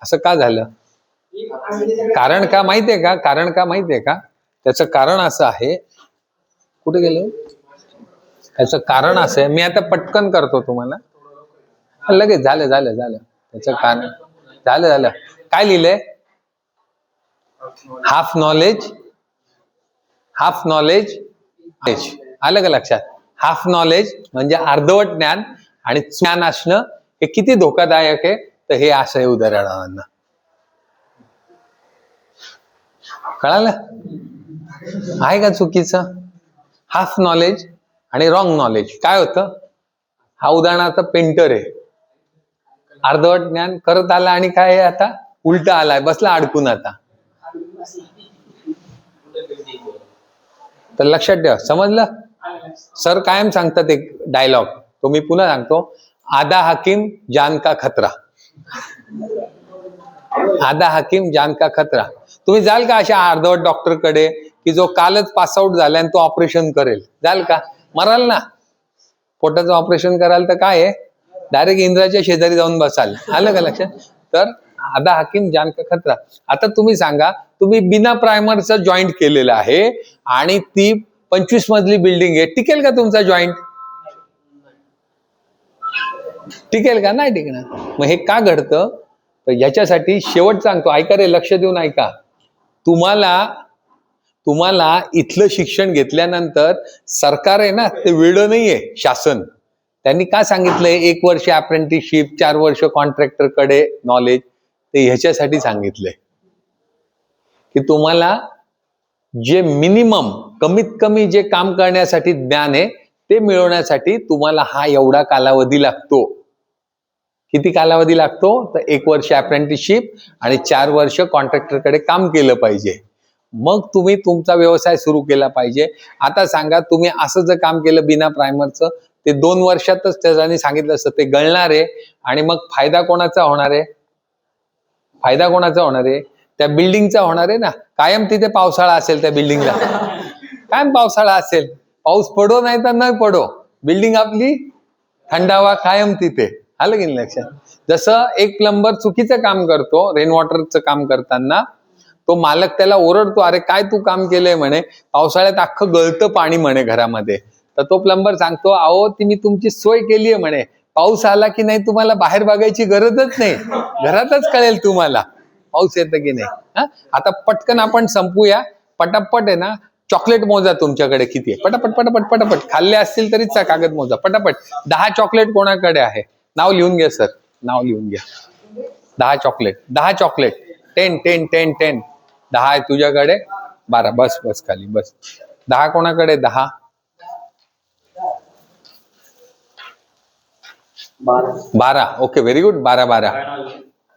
असं का झालं? कारण का माहितीये का? कारण का माहितीये का? त्याचं कारण असं आहे, कुठे गेलो, त्याचं कारण असं आहे, मी आता पटकन करतो तुम्हाला, लगेच झालं त्याचं कारण झालं. काय लिहिलंय? हाफ नॉलेज आलं का लक्षात? हाफ नॉलेज म्हणजे अर्धवट ज्ञान, आणि ज्ञान असणं हे किती धोकादायक आहे, तर हे असं आहे उदाहरणांना. कळालं? आहे का चुकीचं? हाफ नॉलेज आणि रॉंग नॉलेज काय होतं? हा उदाहरणार्थ पेंटर आहे, अर्धवट ज्ञान करत आला आणि काय आहे आता उलटा आलाय, बसला अडकून. आता तर लक्षात ठेवा, समजलं? सर कायम सांगतात एक डायलॉग, तो मी पुन्हा सांगतो, आधा हकीम जान का खतरा. आधा हकीम जान का खतरा. तुम्ही जाल का अशा अर्धवट डॉक्टरकडे की जो कालच पास आउट झाला आणि तो ऑपरेशन करेल? जाल का? मराल ना. पोटाचं ऑपरेशन कराल तर काय आहे, डायरेक्ट इंद्राच्या शेजारी जाऊन बसाल. आलं का लक्षात? तर आधा हकीम जान का खतरा. आता तुम्ही सांगा, तुम्ही बिना प्रायमरचं जॉईंट केलेलं आहे आणि ती 25 मजली बिल्डिंग आहे, टिकेल का तुमचा जॉईंट? टिकेल का? नाही टिकणार. मग हे का घडतं? तर याच्यासाठी शेवट सांगतो, ऐका रे, लक्ष देऊन ऐका. तुम्हाला इथलं शिक्षण घेतल्यानंतर सरकार आहे ना, ते वेडं नाहीये, शासन. त्यांनी का सांगितलंय 1 वर्ष अप्रेंटिसशिप, 4 वर्ष कॉन्ट्रॅक्टरकडे नॉलेज? ते ह्याच्यासाठी सांगितलंय की तुम्हाला जे मिनिमम, कमीत कमी जे काम करण्यासाठी ज्ञान आहे ते मिळवण्यासाठी तुम्हाला हा एवढा कालावधी लागतो. किती कालावधी लागतो? तर 1 वर्ष अप्रेंटिसशिप आणि 4 वर्ष कॉन्ट्रॅक्टरकडे काम केलं पाहिजे. मग तुम्ही तुमचा व्यवसाय सुरू केला पाहिजे. आता सांगा, तुम्ही असं जर काम केलं बिना प्रायमरचं, ते 2 वर्षातच त्याच्याने सांगितलं असतं ते गळणार आहे. आणि मग फायदा कोणाचा होणार आहे? फायदा कोणाचा होणार आहे? त्या बिल्डिंगचा होणार आहे ना. कायम तिथे पावसाळा असेल त्या बिल्डिंगला, कायम पावसाळा असेल, पाऊस पडो नाही तर नाही पडो, बिल्डिंग आपली थंडावा कायम तिथे. आलं की नाही लक्षात? जसं एक प्लंबर चुकीचं काम करतो रेन वॉटरचं काम करताना, तो मालक त्याला ओरडतो, अरे काय तू काम केलंय म्हणे, पावसाळ्यात अख्खं गळतं पाणी म्हणे घरामध्ये. तर तो प्लंबर सांगतो, अहो ती मी तुमची सोय केली आहे म्हणे, पाऊस आला की नाही तुम्हाला बाहेर बघायची गरजच नाही, घरातच कळेल तुम्हाला पाऊस येतं की नाही. आता पटकन आपण संपूया, पटापट आहे ना. चॉकलेट मोजा तुमच्याकडे किती आहे, पटापट पटापट पटापट. खाल्ले असतील तरीच कागद मोजा पटापट. 10 चॉकलेट कोणाकडे आहे? नाव लिहून घ्या सर, नाव लिहून घ्या. 10 चॉकलेट, 10 चॉकलेट. 10 10 10 10. 10 आहे तुझ्याकडे, 12. बस बस खाली बस. 10 कोणाकडे? 10. 12. Okay, very good. 12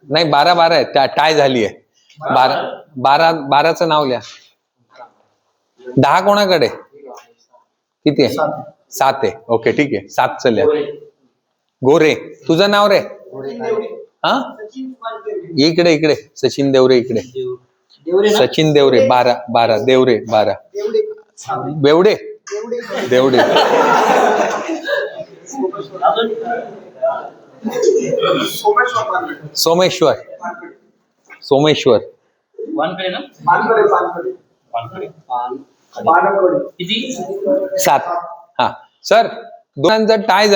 नाही, 12 आहे, टाय झाली आहे. 12चं नाव लिहा. 10 कोणाकडे? किती आहे? 7 आहे. ओके ठीक आहे, 7चं लिहा. गोरे, तुझं नाव रे? हा, इकडे सचिन देवरे, इकडे सचिन देवरे. 12 देवरे. 12 बेवडे. सोमेश्वर. वानकडे ना? किती? 7. हा सर, दोघांचा टाय झाला.